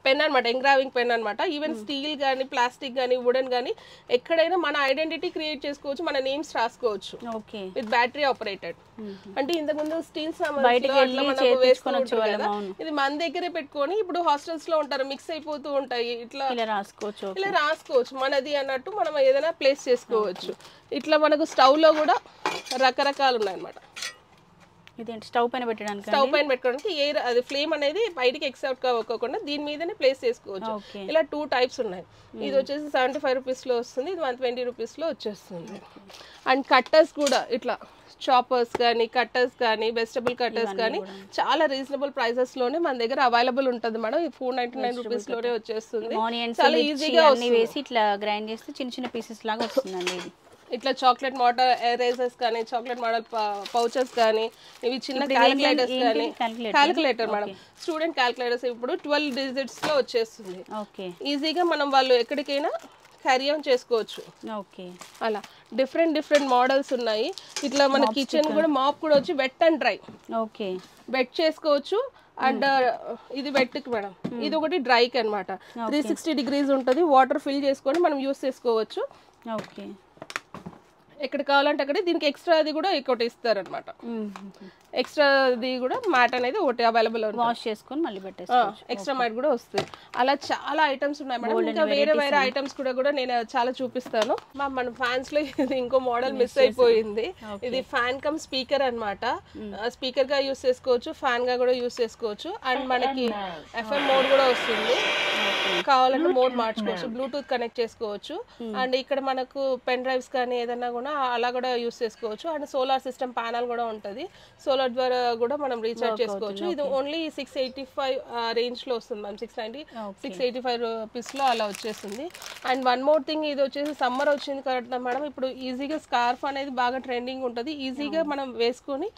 పెన్ అనమాట, ఎంగ్రావింగ్ పెన్ అనమాట. ఈవెన్ స్టీల్ కానీ, ప్లాస్టిక్ కానీ, వుడెన్ కానీ ఎక్కడైనా మన ఐడెంటిటీ క్రియేట్ చేసుకోవచ్చు, మన నేమ్స్ రాసుకోవచ్చు. With battery operated. అంటే ఇంతకుముందు స్టీల్ ఇది మన దగ్గరే పెట్టుకొని, ఇప్పుడు హాస్టల్స్ లో ఉంటారు, మిక్స్ అయిపోతూ ఉంటాయి, ఇట్లా రాసుకోవచ్చు మనది అన్నట్టు మనం ఏదైనా ప్లేస్ చేసుకోవచ్చు. ఇట్లా మనకు స్టవ్ లో కూడా రకరకాలు ఉన్నాయన్నమాట. స్టవ్ పైన పెట్టుకోవడానికి ఎయిర్ అది ఫ్లేమ్ అనేది బయటికి ఎక్సౌట్ కావకుండా దీని మీదనే ప్లేస్ చేసుకోవచ్చు. ఇలా 2 టైప్స్ ఉన్నాయి. ఇది వచ్చేసి 75 రూపీస్ లో వస్తుంది. ఇది 120 రూపీస్ లో వచ్చేస్తుంది. అండ్ కట్టర్స్ కూడా ఇట్లా చాపర్స్ కానీ, కట్టర్స్ కానీ, వెజిటబుల్ కట్టర్స్ కానీ చాలా రీజనబుల్ ప్రైసెస్ లోనే మన దగ్గర అవైలబుల్ ఉంటుంది మేడం. ఇది 499 రూపీస్ లోనే వచ్చేస్తుంది. చాలా ఈజీగా వేసి ఇట్లా గ్రైండ్ చేస్తే చిన్న చిన్న పీసెస్ లాగా వస్తుందండి. ఇది ఇట్లా చాక్లెట్ మోడల్ ఎరేజర్స్ కానీ, చాక్లెట్ మోడల్ పౌచెస్ కానీ, ఇవి చిన్న క్యాలిక్యులేటర్స్ కానీ. క్యాలిక్యులేటర్ మేడం, స్టూడెంట్ క్యాలిక్యులేటర్స్ ఇప్పుడు 12 డిజిట్స్ లో వచ్చేస్తుంది. ఈజీగా మనం వాళ్ళు ఎక్కడికైనా క్యారీ ఆన్ చేసుకోవచ్చు. అలా డిఫరెంట్ మోడల్స్ ఉన్నాయి. ఇట్లా మన కిచెన్ కూడా మాప్ కూడా వచ్చి వెట్ అండ్ డ్రై. వెట్ చేసుకోవచ్చు. అండ్ ఇది వెట్కి మేడం. ఇది ఒకటి డ్రైకి అనమాట. 360 డిగ్రీస్ ఉంటుంది. వాటర్ ఫిల్ చేసుకొని మనం యూస్ చేసుకోవచ్చు. ఎక్కడ కావాలంటే అక్కడ. దీనికి ఎక్స్ట్రా అది కూడా ఒకటి ఇస్తారు అనమాట. ఎక్స్ట్రాది కూడా మ్యాట్ అనేది ఒకటి అవైలబుల్ ఉంది. వాష్ చేసుకొని మళ్ళీ పెట్టేసుకోవచ్చు. ఎక్స్ట్రా మ్యాట్ కూడా వస్తుంది. అలా చాలా ఐటమ్స్ ఉన్నాయి మేడం. ఇంకా వేరే ఐటమ్స్ కూడా నేను చాలా చూపిస్తాను. మన ఫ్యాన్స్ లో ఇది ఇంకో మోడల్ మిస్ అయిపోయింది. ఇది ఫ్యాన్ కమ్ స్పీకర్ అనమాట. స్పీకర్ గా యూస్ చేసుకోవచ్చు, ఫ్యాన్ గా కూడా యూస్ చేసుకోవచ్చు. అండ్ మనకి FM మోడ్ కూడా వస్తుంది. కావాలంటే మోడ్ మార్చుకోవచ్చు, బ్లూటూత్ కనెక్ట్ చేసుకోవచ్చు. అండ్ ఇక్కడ మనకు పెన్ డ్రైవ్స్ కానీ ఏదైనా కూడా అలా కూడా యూస్ చేసుకోవచ్చు. అండ్ సోలార్ సిస్టమ్ ప్యానల్ కూడా ఉంటుంది. సోలార్ ద్వారా కూడా మనం రీఛార్జ్ చేసుకోవచ్చు. ఇది ఓన్లీ 685 రేంజ్ లో వస్తుంది మ్యామ్. 690 685 రూపీస్ లో అలా వచ్చేస్తుంది. అండ్ వన్ మోర్ థింగ్, ఇది వచ్చేసి సమ్మర్ వచ్చింది కదా మేడం. ఇప్పుడు ఈజీగా స్కార్ఫ్ అనేది బాగా ట్రెండింగ్ ఉంటుంది. ఈజీగా మనం వేసుకొని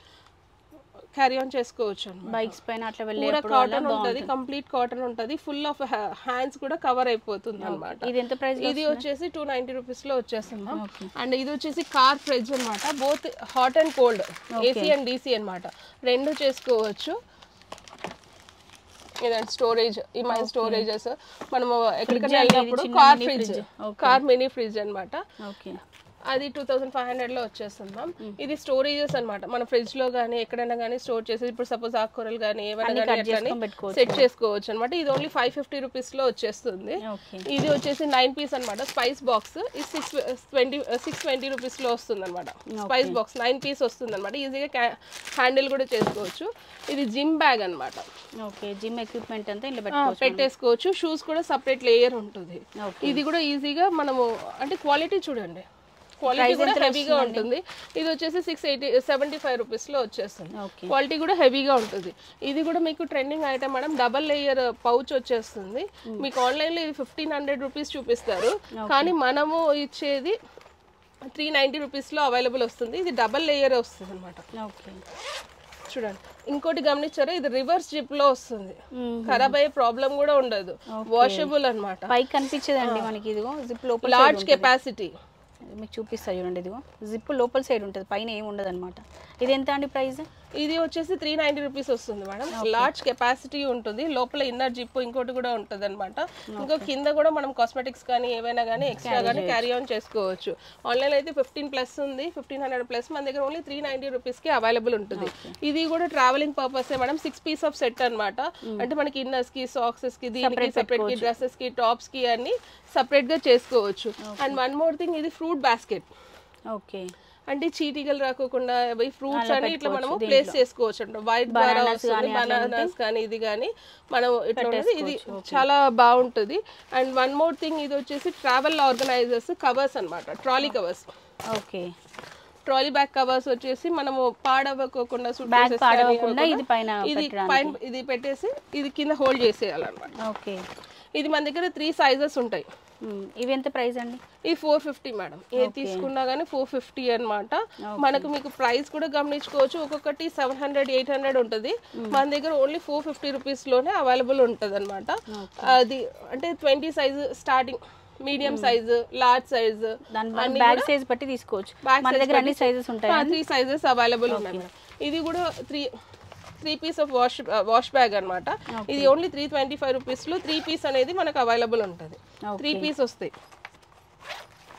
క్యారీ ఆన్ చేసుకోవచ్చు. బైక్స్ పైన అట్లా పూరా కాటన్ ఉంటుంది, కంప్లీట్ కాటన్ ఉంటుంది. ఫుల్ ఆఫ్ హ్యాండ్స్ కూడా కవర్ అయిపోతుంది అనమాట. ఇది వచ్చేసి 290 రూపీస్ లో వచ్చేస్తుంది. అండ్ ఇది వచ్చేసి కార్ ఫ్రిడ్జ్ అనమాట. Both hot and cold, AC and DC అనమాట. రెండు చేసుకోవచ్చు. ఇదండి స్టోరేజ్, ఈ మైన్ స్టోరేజెస్ మనము ఎక్కడికైనా వెళ్ళినప్పుడు కార్ మినీ ఫ్రిడ్జ్ అన్నమాట. ఓకే, అది 2500 వచ్చేస్తుంది మ్యామ్. ఇది స్టోరేజెస్ అన్నమాట, మన ఫ్రిడ్జ్ లో కానీ ఎక్కడైనా కానీ స్టోర్ చేసి ఇప్పుడు సపోజ్ ఆకుకూరలు కానీ ఏమైనా కానీ సెట్ చేసుకోవచ్చు అనమాట. ఇది ఓన్లీ 550 రూపీస్ లో వచ్చేస్తుంది. ఇది వచ్చేసి 9 పీస్ అనమాట, స్పైస్ బాక్స్. ఇది 620 రూపీస్ లో వస్తుంది అనమాట. స్పైస్ బాక్స్ 9 పీస్ వస్తుంది అనమాట. ఈజీగా హ్యాండిల్ కూడా చేసుకోవచ్చు. ఇది జిమ్ బ్యాగ్ అనమాట. ఓకే, జిమ్ ఎక్విప్మెంట్ అంతా ఇంట్లో పెట్టేసుకోవచ్చు. షూస్ కూడా సపరేట్ లేయర్ ఉంటుంది. ఇది కూడా ఈజీగా మనము అంటే క్వాలిటీ చూడండి, క్వాలిటీ కూడా హెవీగా ఉంటుంది. ఇది వచ్చేసి 675 రూపీస్ లో వచ్చేస్తుంది. క్వాలిటీ కూడా హెవీగా ఉంటుంది. ఇది కూడా మీకు trending item madam, double layer pouch వచ్చేస్తుంది. మీకు ఆన్లైన్ లో ఇది 1500 రూపీస్ చూపిస్తారు, కానీ మనము ఇచ్చేది 390 రూపీస్ లో అవైలబుల్ వస్తుంది. ఇది డబల్ లేయర్ వస్తుంది అనమాట. చూడండి, ఇంకోటి గమనించారా, ఇది రివర్స్ జిప్ లో వస్తుంది, ఖరాబ్ అయ్యే ప్రాబ్లం కూడా ఉండదు, వాషబుల్ అనమాట. పైకి కనిపించదండి మనకి. ఇదిగో జిప్ లోపల లార్జ్ కెపాసిటీ మీకు చూపిస్తా చూడండి. ఇదిగో జిప్ లోపల సైడ్ ఉంటుంది, పైన ఏమి ఉండదు అనమాట. ఇది ఎంత అండి ప్రైస్? ఇది వచ్చేసి 390 రూపీస్ వస్తుంది మేడం. లార్జ్ కెపాసిటీ ఉంటుంది, లోపల ఇన్నర్ జిప్ ఇంకోటి కూడా ఉంటుంది అనమాట. ఇంకో కింద కూడా మనం కాస్మెటిక్స్ కానీ ఏవైనా కానీ ఎక్స్ట్రా కానీ క్యారీ ఆన్ చేసుకోవచ్చు. ఆన్లైన్ అయితే 15+ ఉంది, 1500+. మన దగ్గర ఓన్లీ 390 రూపీస్ కి అవైలబుల్ ఉంటుంది. ఇది కూడా travelling purpose madam. 6 piece of set అనమాట. అంటే మనకి ఇన్నర్స్ కి, సాక్సెస్ కి, దీనికి సెపరేట్ కి, డ్రెస్సెస్ కి, టాప్స్ కి అన్ని సపరేట్ గా చేసుకోవచ్చు. అండ్ వన్ మోర్ థింగ్, ఇది ఫ్రూట్ బాస్కెట్. ఓకే, అంటే చీటికలు రాకోకుండా ఫ్రూట్స్ అని ఇట్లా మనము ప్లేస్ చేసుకోవచ్చు అంట. వైట్ ద్వారా వస్తుంది, బనానాస్ కానీ ఇది కానీ మనం ఇట్లా ఉన్నది. ఇది చాలా బాగుంటుంది. అండ్ వన్ మోర్ థింగ్, ఇది వచ్చేసి ట్రావెల్ ఆర్గనైజర్స్ కవర్స్ అనమాట, trolley covers. Okay, trolley bag covers వచ్చేసి మనము పాడవకోకుండా ఇది పెట్టేసి ఇది కింద హోల్డ్ చేసేయాలన్నమాట. ఓకే, ఇది మన దగ్గర 3 సైజెస్ ఉంటాయి. ఇవి ఎంత ప్రైస్ అండి? ఈ 450 మేడం. ఏ తీసుకున్నా కానీ 450 అనమాట. మనకు మీకు ప్రైస్ కూడా గమనించుకోవచ్చు, ఒక్కొక్కటి 700, 800 ఉంటుంది. మన దగ్గర ఓన్లీ 450 రూపీస్ లోనే అవైలబుల్ ఉంటుంది అనమాట. అది అంటే 20 size starting, medium size, large size, bag size బట్టి తీసుకోవచ్చు. మన దగ్గర అన్ని సైజెస్ ఉంటాయి. 3 సైజెస్ అవైలబుల్ ఉన్నాయి మేడం. ఇది కూడా 3 పీస్ ఆఫ్ వాష్ బ్యాగ్ అనమాట. ఇది ఓన్లీ 325 రూపీస్ లో 3 పీస్ అనేది మనకు అవైలబుల్ ఉంటుంది. 3 పీస్ వస్తాయి.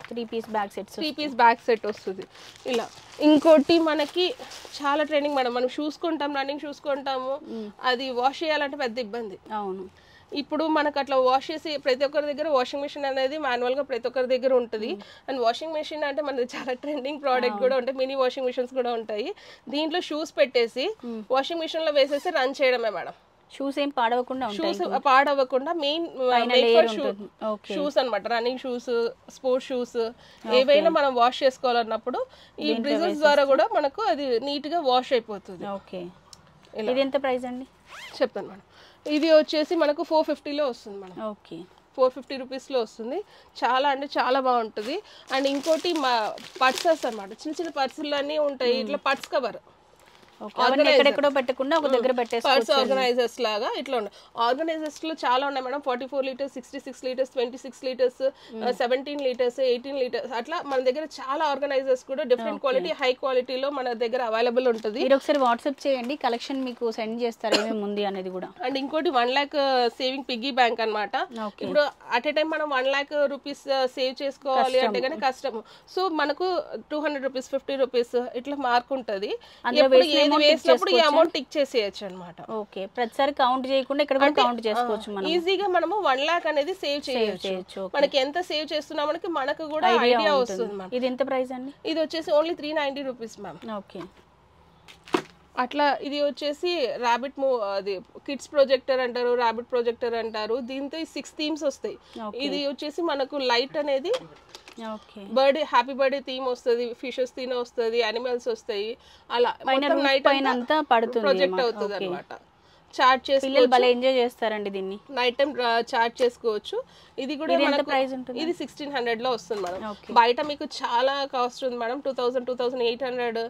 3 piece bag sets, 3 piece bag set వస్తుంది ఇలా. ఇంకోటి మనకి చాలా ట్రెండింగ్ మేడం, మనం షూస్ కొంటాం, రన్నింగ్ షూస్ కొంటాము, అది వాష్ చేయాలంటే పెద్ద ఇబ్బంది. అవును, ఇప్పుడు మనకు అట్లా వాష్ చేసి ప్రతి ఒక్కరి దగ్గర వాషింగ్ మెషిన్ అనేది మాన్యువల్ గా ప్రతి ఒక్కరి దగ్గర ఉంటుంది. అండ్ వాషింగ్ మెషిన్ అంటే మనది చాలా ట్రెండింగ్ ప్రోడక్ట్ కూడా ఉంటాయి, మినీ వాషింగ్ మెషిన్స్ కూడా ఉంటాయి. దీంట్లో షూస్ పెట్టేసి వాషింగ్ మెషిన్ లో వేసేసి రన్ చేయడమే మేడం. షూస్ ఏం పాడవకుండా, షూస్ పాడవకుండా మెయిన్ షూస్ అనమాట. రన్నింగ్ షూస్, స్పోర్ట్స్ షూస్ ఏవైనా మనం వాష్ చేసుకోవాలన్నప్పుడు ఈ బ్రిజల్స్ ద్వారా కూడా మనకు అది నీట్ గా వాష్ అయిపోతుంది. ఓకే, ఇది ఎంత ప్రైస్ అండి? చెప్తాను మేడం. ఇది వచ్చేసి మనకు 450 లో వస్తుంది మేడం. ఓకే, 450 రూపీస్ లో వస్తుంది. చాలా అంటే చాలా బాగుంటుంది. అండ్ ఇంకోటి మా పర్సెస్ అనమాట, చిన్న చిన్న పర్సులు అన్నీ ఉంటాయి. ఇట్లా పర్స్ కవర్ ఎక్కడెక్కడో పెట్టకుండా ఒక దగ్గర పెట్టేసుకోవచ్చు. పర్స్ ఆర్గనైజర్స్ లాగా ఇట్లా ఉన్నాయి. ఆర్గనైజర్స్ లో చాలా ఉన్నాయి madam. 44 litres, 66 litres, 26 litres, 17 litres, 18 litres అట్లా మన దగ్గర చాలా ఆర్గనైజర్స్ కూడా డిఫరెంట్ క్వాలిటీ, హై క్వాలిటీలో మన దగ్గర అవైలబుల్ ఉంటుంది. మీరు ఒకసారి వాట్సాప్ చేయండి, కలెక్షన్ మీకు సెండ్ చేస్తారు ఏమేమి ఉంది అనేది కూడా. అండ్ ఇంకోటి 1 lakh సేవింగ్ పిగ్గీ బ్యాంక్ అనమాట. ఇప్పుడు అట్ ఏ టైం మనం 1 lakh రూపీస్ సేవ్ చేసుకోవాలి అంటే కానీ కష్టం. సో మనకు 200 రూపీస్, 50 రూపీస్ ఇట్లా మార్క్ ఉంటుంది. వేసినప్పుడు ఈ అమౌంట్ టిక్ చేసేయచ్చు అనమాట. ఓకే, ప్రతిసారి కౌంట్ చేయకుండా ఇక్కడ కూడా కౌంట్ చేసుకోవచ్చు. మనం ఈజీగా మనము 1 lakh అనేది సేవ్ చేయొచ్చు. మనకి ఎంత సేవ్ చేస్తున్నామని మనకు కూడా ఐడియా వస్తుంది. ఇది ఎంత ప్రైస్ అండి? ఇది వచ్చేసి ఓన్లీ 390 రూపీస్ మ్యామ్. ఓకే, అట్లా ఇది వచ్చేసి ర్యాబిట్ అది కిడ్స్ ప్రొజెక్టర్ అంటారు, ర్యాబిట్ ప్రొజెక్టర్ అంటారు. దీంతో 6 థీమ్స్ వస్తాయి. ఇది వచ్చేసి మనకు లైట్ అనేది బర్త్డే, హ్యాపీ బర్త్డే థీమ్ వస్తుంది, ఫిషెస్ థీమ్ వస్తుంది, యానిమల్స్ వస్తాయి. అలా నైట్ అంతా పడుతుంది, ప్రొజెక్ట్ అవుతుంది అనమాట. చార్ట్ చేసి భలే ఎంజాయ్ చేస్తారండి దీన్ని. నైట్ టైం చార్ట్ చేసుకోవచ్చు. ఇది కూడా ఇది 1600 లో వస్తుంది మేడం. బయట మీకు చాలా కాస్ట్ ఉంది మేడం, 2000, 2800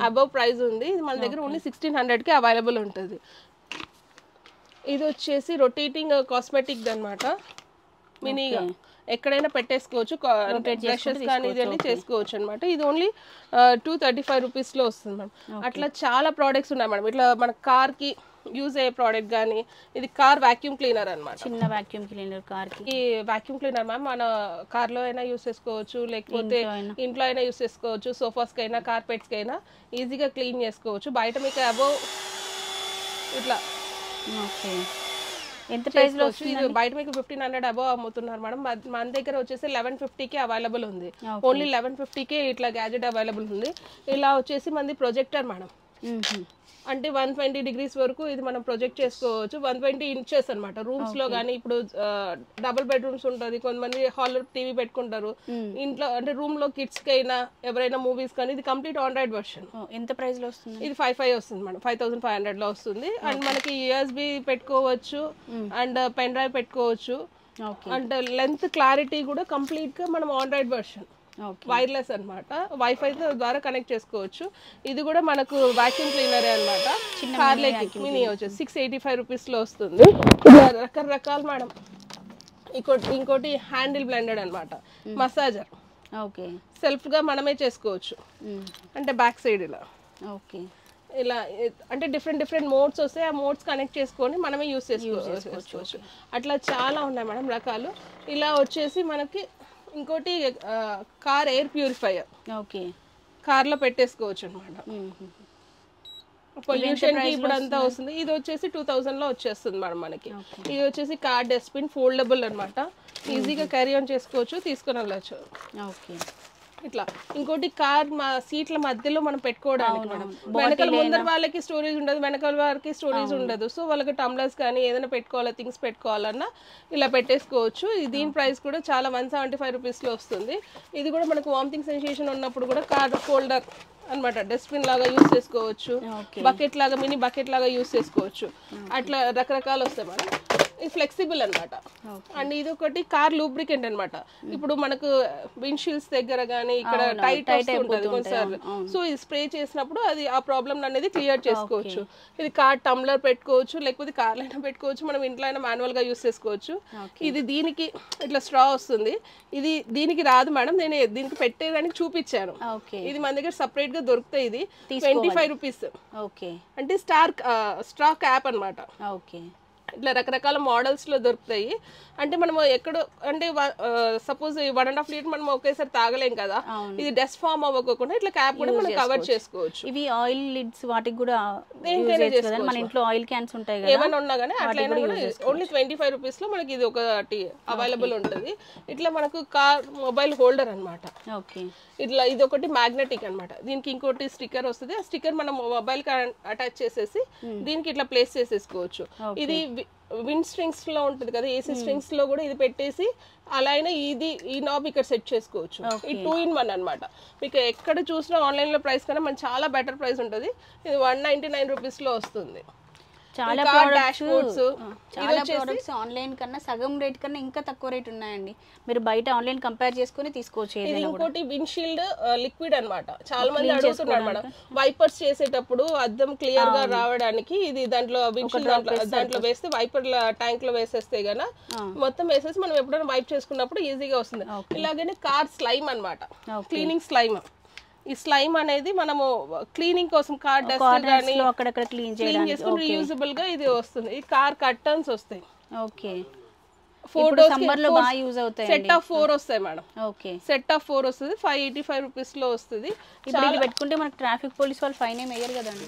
అబవ్ ప్రైస్ ఉంది. ఇది మన దగ్గర ఓన్లీ 1600 కి అవైలబుల్ ఉంటుంది. ఇది వచ్చేసి రొటేటింగ్ కాస్మెటిక్ అనమాట. మినీగా ఎక్కడైనా పెట్టేసుకోవచ్చు, బ్రషెస్ కానీ ఇదన్నీ చేసుకోవచ్చు అనమాట. ఇది ఓన్లీ 235 రూపీస్ లో వస్తుంది మేడం. అట్లా చాలా ప్రోడక్ట్స్ ఉన్నాయి మేడం. ఇట్లా మన కార్ కి యూజ్ అయ్యే ప్రోడక్ట్ కానీ ఇది కార్ వాక్యూమ్ క్లీనర్ అన్నమాట. చిన్న వాక్యూమ్ క్లీనర్ కార్ కి. ఈ వాక్యూమ్ క్లీనర్ మ్యామ్ మన కార్ లో అయినా యూస్ చేసుకోవచ్చు, లేకపోతే ఇంట్లో అయినా యూస్ చేసుకోవచ్చు, సోఫాస్ కైనా కార్పెట్స్ కైనా ఈజీగా క్లీన్ చేసుకోవచ్చు. బయట మీకు అబోవ్ ఇట్లా ఓకే ఎంత ప్రైస్ లో వస్తుంది? ఇది బయట మీకు 1500 అబోవ్ అమ్ముతున్నారు మేడం. మన దగ్గర వచ్చేసి 1150కి అవైలబుల్ ఉంది. ఓన్లీ 1150కే ఇట్లా గ్యాజెట్ అవైలబుల్ ఉంది. ఇలా వచ్చేసి మనది ప్రొజెక్టర్ మేడం. అంటే 120 degrees వరకు ఇది మనం ప్రొజెక్ట్ చేసుకోవచ్చు. 120 inches అనమాట. రూమ్స్ లో కానీ ఇప్పుడు డబుల్ బెడ్రూమ్స్ ఉంటుంది, కొంతమంది హాల్ టీవీ పెట్టుకుంటారు ఇంట్లో, అంటే రూమ్ లో కిడ్స్ కి అయినా ఎవరైనా మూవీస్ కానీ ఇది కంప్లీట్ ఆండ్రాయిడ్ వర్షన్. ఎంత ప్రైస్ లో వస్తుంది? ఇది 55 వస్తుంది మేడం. 5500 లో వస్తుంది. అండ్ మనకి USB పెట్టుకోవచ్చు అండ్ పెన్ డ్రైవ్ పెట్టుకోవచ్చు. అండ్ లెంత్ క్లారిటీ కూడా కంప్లీట్ గా మనం ఆండ్రాయిడ్ వర్షన్, వైర్లెస్ అనమాట. వైఫై ద్వారా కనెక్ట్ చేసుకోవచ్చు. ఇది కూడా మనకు వాక్యూమ్ క్లీనరే అనమాట. కార్లేకి మినీ వచ్చేసి 685 రూపీస్ లో వస్తుంది. రకరకాలు మేడం. ఇంకోటి హ్యాండిల్ బ్లెండెడ్ అనమాట, మసాజర్. ఓకే సెల్ఫ్ గా మనమే చేసుకోవచ్చు. అంటే బ్యాక్ సైడ్ ఇలా ఓకే ఇలా అంటే డిఫరెంట్ మోడ్స్ వస్తాయి. ఆ మోడ్స్ కనెక్ట్ చేసుకొని మనమే యూస్ చేసుకోవచ్చు. అట్లా చాలా ఉన్నాయి మేడం రకాలు. ఇలా వచ్చేసి మనకి ఇంకోటి కార్ ఎయిర్ ప్యూరిఫైయర్. ఓకే కార్లో పెట్టేసుకోవచ్చు అనమాట. పొల్యూషన్ కి ఇప్పుడు అంతా వస్తుంది. ఇది వచ్చేసి 2000 లో వచ్చేస్తుంది మేడం మనకి. ఇది వచ్చేసి కార్ డస్ట్బిన్ ఫోల్డబుల్ అనమాట. ఈజీగా క్యారీ ఆన్ చేసుకోవచ్చు, తీసుకొని వెళ్ళచ్చు. ఓకే ఇట్లా ఇంకోటి కార్ సీట్ల మధ్యలో మనం పెట్టుకోవడానికి మేడం. వెనకాల ముందర వాళ్ళకి స్టోరేజ్ ఉండదు, వెనకాల వారికి స్టోరేజ్ ఉండదు. సో వాళ్ళకి టంబ్లర్స్ కానీ ఏదైనా పెట్టుకోవాలా, థింగ్స్ పెట్టుకోవాలన్నా ఇలా పెట్టేసుకోవచ్చు. దీని ప్రైస్ కూడా చాలా 175 రూపీస్ లో వస్తుంది. ఇది కూడా మనకు వామిటింగ్ సెన్సేషన్ ఉన్నప్పుడు కూడా కార్ ఫోల్డర్ అనమాట. డస్ట్బిన్ లాగా యూస్ చేసుకోవచ్చు, బకెట్ లాగా మినీ బకెట్ లాగా యూస్ చేసుకోవచ్చు. అట్లా రకరకాలు వస్తాయి మేడం. ఇది ఫ్లెక్సిబుల్ అనమాట. అండ్ ఇది ఒకటి కార్ లూబ్రికెంట్ అనమాట. ఇప్పుడు మనకు విండ్షీల్డ్స్ దగ్గర కానీ ఇక్కడ టైట్ ఉంటుంది కొన్నిసార్లు. సో ఇది స్ప్రే చేసినప్పుడు అది ఆ ప్రాబ్లమ్ అనేది క్లియర్ చేసుకోవచ్చు. ఇది కార్ టంబ్లర్ పెట్టుకోవచ్చు, లేకపోతే కార్లో అయినా పెట్టుకోవచ్చు, మనం ఇంట్లో అయినా మాన్యువల్ గా యూస్ చేసుకోవచ్చు. ఇది దీనికి ఇట్లా స్ట్రా వస్తుంది. ఇది దీనికి రాదు మేడం, నేను దీనికి పెట్టేదానికి చూపించాను. ఇది మన దగ్గర సపరేట్ గా దొరుకుతాయి. ఇది 25 రూపీస్. అంటే స్ట్రా క్యాప్ అనమాట. ఇట్లా రకరకాల మోడల్స్ లో దొరుకుతాయి. అంటే మనం ఎక్కడో అంటే సపోజ్ 1.5 లీటర్ మనం ఒకేసారి తాగలేం కదా, ఇది డస్ట్ ఫామ్ అవ్వకుండా ఇట్లా క్యాప్ కూడా మనం కవర్ చేసుకోవచ్చు. ఇవి ఆయిల్ లిడ్స్ వాటికి కూడా మన ఇంట్లో ఆయిల్ క్యాన్స్ ఉంటాయి కదా, ఏమైనా ఉన్నా కానీ అట్లయినా కూడా ఓన్లీ 25 రూపీస్ లో మనకి ఇది ఒకటి అవైలబుల్ ఉంటుంది. ఇట్లా మనకు కార్ మొబైల్ హోల్డర్ అనమాట. ఇట్లా ఇది ఒకటి మ్యాగ్నెటిక్ అనమాట. దీనికి ఇంకోటి స్టిక్కర్ వస్తుంది. ఆ స్టిక్కర్ మనం మొబైల్ కి అటాచ్ చేసేసి దీనికి ఇట్లా ప్లేస్ చేసేసుకోవచ్చు. ఇది విండ్ స్ట్రింగ్స్ లో ఉంటుంది కదా, ఏసీ స్ట్రింగ్స్ లో కూడా ఇది పెట్టేసి అలా అయినా ఈ నాబ్ ఇక్కడ సెట్ చేసుకోవచ్చు. ఈ 2-in-1 అనమాట. మీకు ఎక్కడ చూసినా ఆన్లైన్ లో ప్రైస్ కన్నా మనకి చాలా బెటర్ ప్రైస్ ఉంటుంది. ఇది 199 రూపీస్ లో వస్తుంది. చాలా ప్రోడక్ట్స్ ఆన్లైన్ కన్నా సగం రేట్ కన్నా ఇంకా తక్కువ రేట్ ఉన్నాయండి. మీరు బయట ఆన్లైన్ కంపేర్ చేసుకుని తీసుకోవచ్చు. ఇంకోటి విండ్షీల్డ్ లిక్విడ్ అనమాట. చాలా మంది అడుగుతున్నారు మేడం, వైపర్స్ చేసేటప్పుడు అద్దం క్లియర్ గా రావడానికి ఇది దాంట్లో విండ్షీల్డ్ దాంట్లో వేస్తే వైపర్ ట్యాంక్ లో వేసేస్తే గన మొత్తం వేసేసి మనం ఎప్పుడైనా వైప్ చేసుకున్నప్పుడు ఈజీగా వస్తుంది. ఇలాగనే కార్ స్లైమ్ అనమాట, క్లీనింగ్ స్లైమ్. ఈ స్లైమ్ అనేది మనము క్లీనింగ్ కోసం కార్ డస్ట్ గానీ అక్కడక్కడ క్లీన్ చేసుకుని రీయూజబుల్ గా ఇది వస్తుంది. ఈ కార్ కర్టన్స్ వస్తాయి. ఓకే, సమ్మర్ లో బాగా యూజ్ అవుతాయి. సెట్ ఆఫ్ 4 వస్తాయి మేడం. ఓకే, సెట్ ఆఫ్ 4 వస్తుంది. 585 రూపీస్ లో వస్తుంది. ఇప్పుడు ఇది పెట్టుకుంటే మనకు ట్రాఫిక్ పోలీస్ వాళ్ళు ఫైన్ ఏం వేయరు కదండి.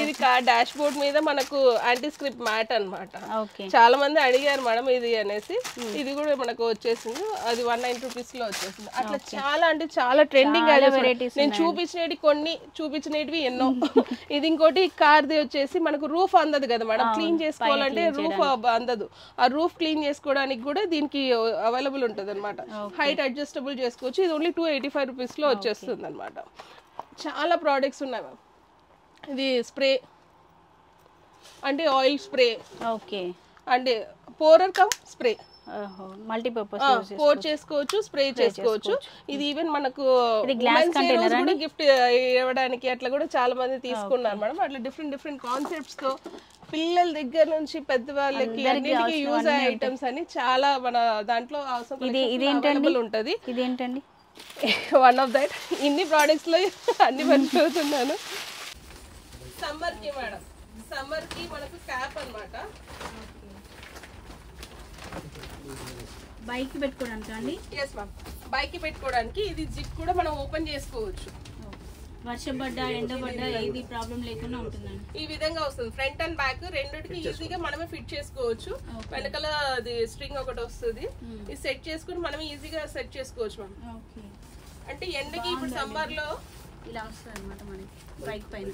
ఇది కార్ డాష్ బోర్డ్ మీద మనకు యాంటీ స్క్రిప్ మ్యాట్ అనమాట. చాలా మంది అడిగారు మేడం ఇది అనేసి. ఇది కూడా మనకు వచ్చేసింది. అది 190 రూపీస్ లో వచ్చేసింది. అట్లా చాలా అంటే చాలా ట్రెండింగ్ వెరైటీస్. నేను చూపించినవి ఎన్నో. ఇది ఇంకోటి కార్ది వచ్చేసి మనకు రూఫ్ అందదు కదా మేడం, క్లీన్ చేసుకోవాలంటే రూఫ్ అందదు. ఆ రూఫ్ క్లీన్ చేసుకోవడానికి కూడా దీనికి అవైలబుల్ ఉంటుంది అనమాట. హైట్ అడ్జస్టబుల్ చేసుకోవచ్చు. ఇది ఓన్లీ 285 రూపీస్ లో వచ్చేస్తుంది అనమాట. చాలా ప్రోడక్ట్స్ ఉన్నాయి మ్యామ్. ఇది స్ప్రే అంటే ఆయిల్ స్ప్రే. ఓకే, అంటే pourer come spray, multipurpose pour చేసుకోవచ్చు, స్ప్రే చేసుకోవచ్చు. ఇది ఈవెన్ మనకు గిఫ్ట్ ఇవ్వడానికి అట్లా కూడా చాలా మంది తీసుకున్నారు మేడం. అట్లా డిఫరెంట్ కాన్సెప్ట్స్ తో పిల్లల దగ్గర నుంచి పెద్దవాళ్ళకి అన్నిటికీ యూజ్ అయ్యే ఐటమ్స్ అని చాలా మన దాంట్లో అవైలబుల్ ఉంటది. ఇదేంటండి? One of that. ఇన్ని ప్రోడక్ట్స్ లో అన్ని మర్చిపోతున్నాను. సమ్మర్ కి మేడం సమ్మర్ కి మనకు క్యాప్ అన్నమాట. బైక్ పెట్టుకోవడానికి అండి? ఎస్ మ్యామ్, బైక్ కి పెట్టుకోవడానికి. ఇది జిప్ కూడా మనం ఓపెన్ చేసుకోవచ్చు. వర్షం పడ్డా ఎండ పడ్డా ఏది ప్రాబ్లం లేకుండా ఉంటుందండి. ఈ విధంగా వస్తుంది. ఫ్రంట్ అండ్ బ్యాక్ రెండిటికి ఈజీగా మనమే ఫిట్ చేసుకోవచ్చు. వెనకాల అది స్ట్రింగ్ ఒకటి వస్తుంది, ఇది సెట్ చేసుకుని మనమే ఈజీగా సెట్ చేసుకోవచ్చు మ్యామ్. అంటే ఎండకి ఇప్పుడు సమ్మర్ లో ఇలా వస్తుంది అనమాట మనకి బైక్ పైన.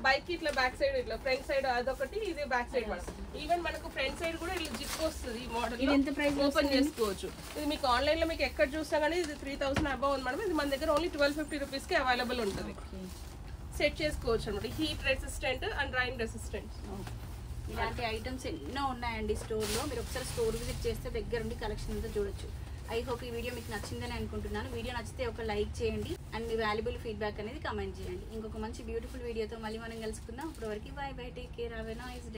బైక్ ఇట్లా బ్యాక్ సైడ్, ఇట్లా ఫ్రంట్ సైడ్ అదొకటి, ఇది బ్యాక్ సైడ్ మేడం. ఈవెన్ మనకు ఫ్రంట్ సైడ్ కూడా ఇట్లా జిప్ వస్తుంది. ఈ మోడల్ ఓపెన్ చేసుకోవచ్చు. ఇది మీకు ఆన్లైన్ లో మీకు ఎక్కడ చూసినా కానీ ఇది 3000 అబౌవ్ ఉంది మేడం. ఇది మన దగ్గర ఓన్లీ 1250 రూపీస్ కి అవైలబుల్ ఉంటుంది. సెట్ చేసుకోవచ్చు అనమాట. Heat resistant and rain resistant. ఇలాంటి ఐటమ్స్ ఎన్నో ఉన్నాయండి స్టోర్ లో. మీరు ఒకసారి స్టోర్ విజిట్ చేస్తే దగ్గర ఉండి కలెక్షన్ అంతా చూడొచ్చు. ఐ హోప్ ఈ వీడియో మీకు నచ్చిందని అనుకుంటున్నాను. వీడియో నచ్చితే ఒక లైక్ చేయండి అండ్ మీ వాల్యుబుల్ ఫీడ్బ్యాక్ అనేది కమెంట్ చేయండి. ఇంకొక మంచి బ్యూటిఫుల్ వీడియోతో మళ్ళీ మనం కలుసుకుందాం. అప్పటి వరకు by by, take care, have a nice day.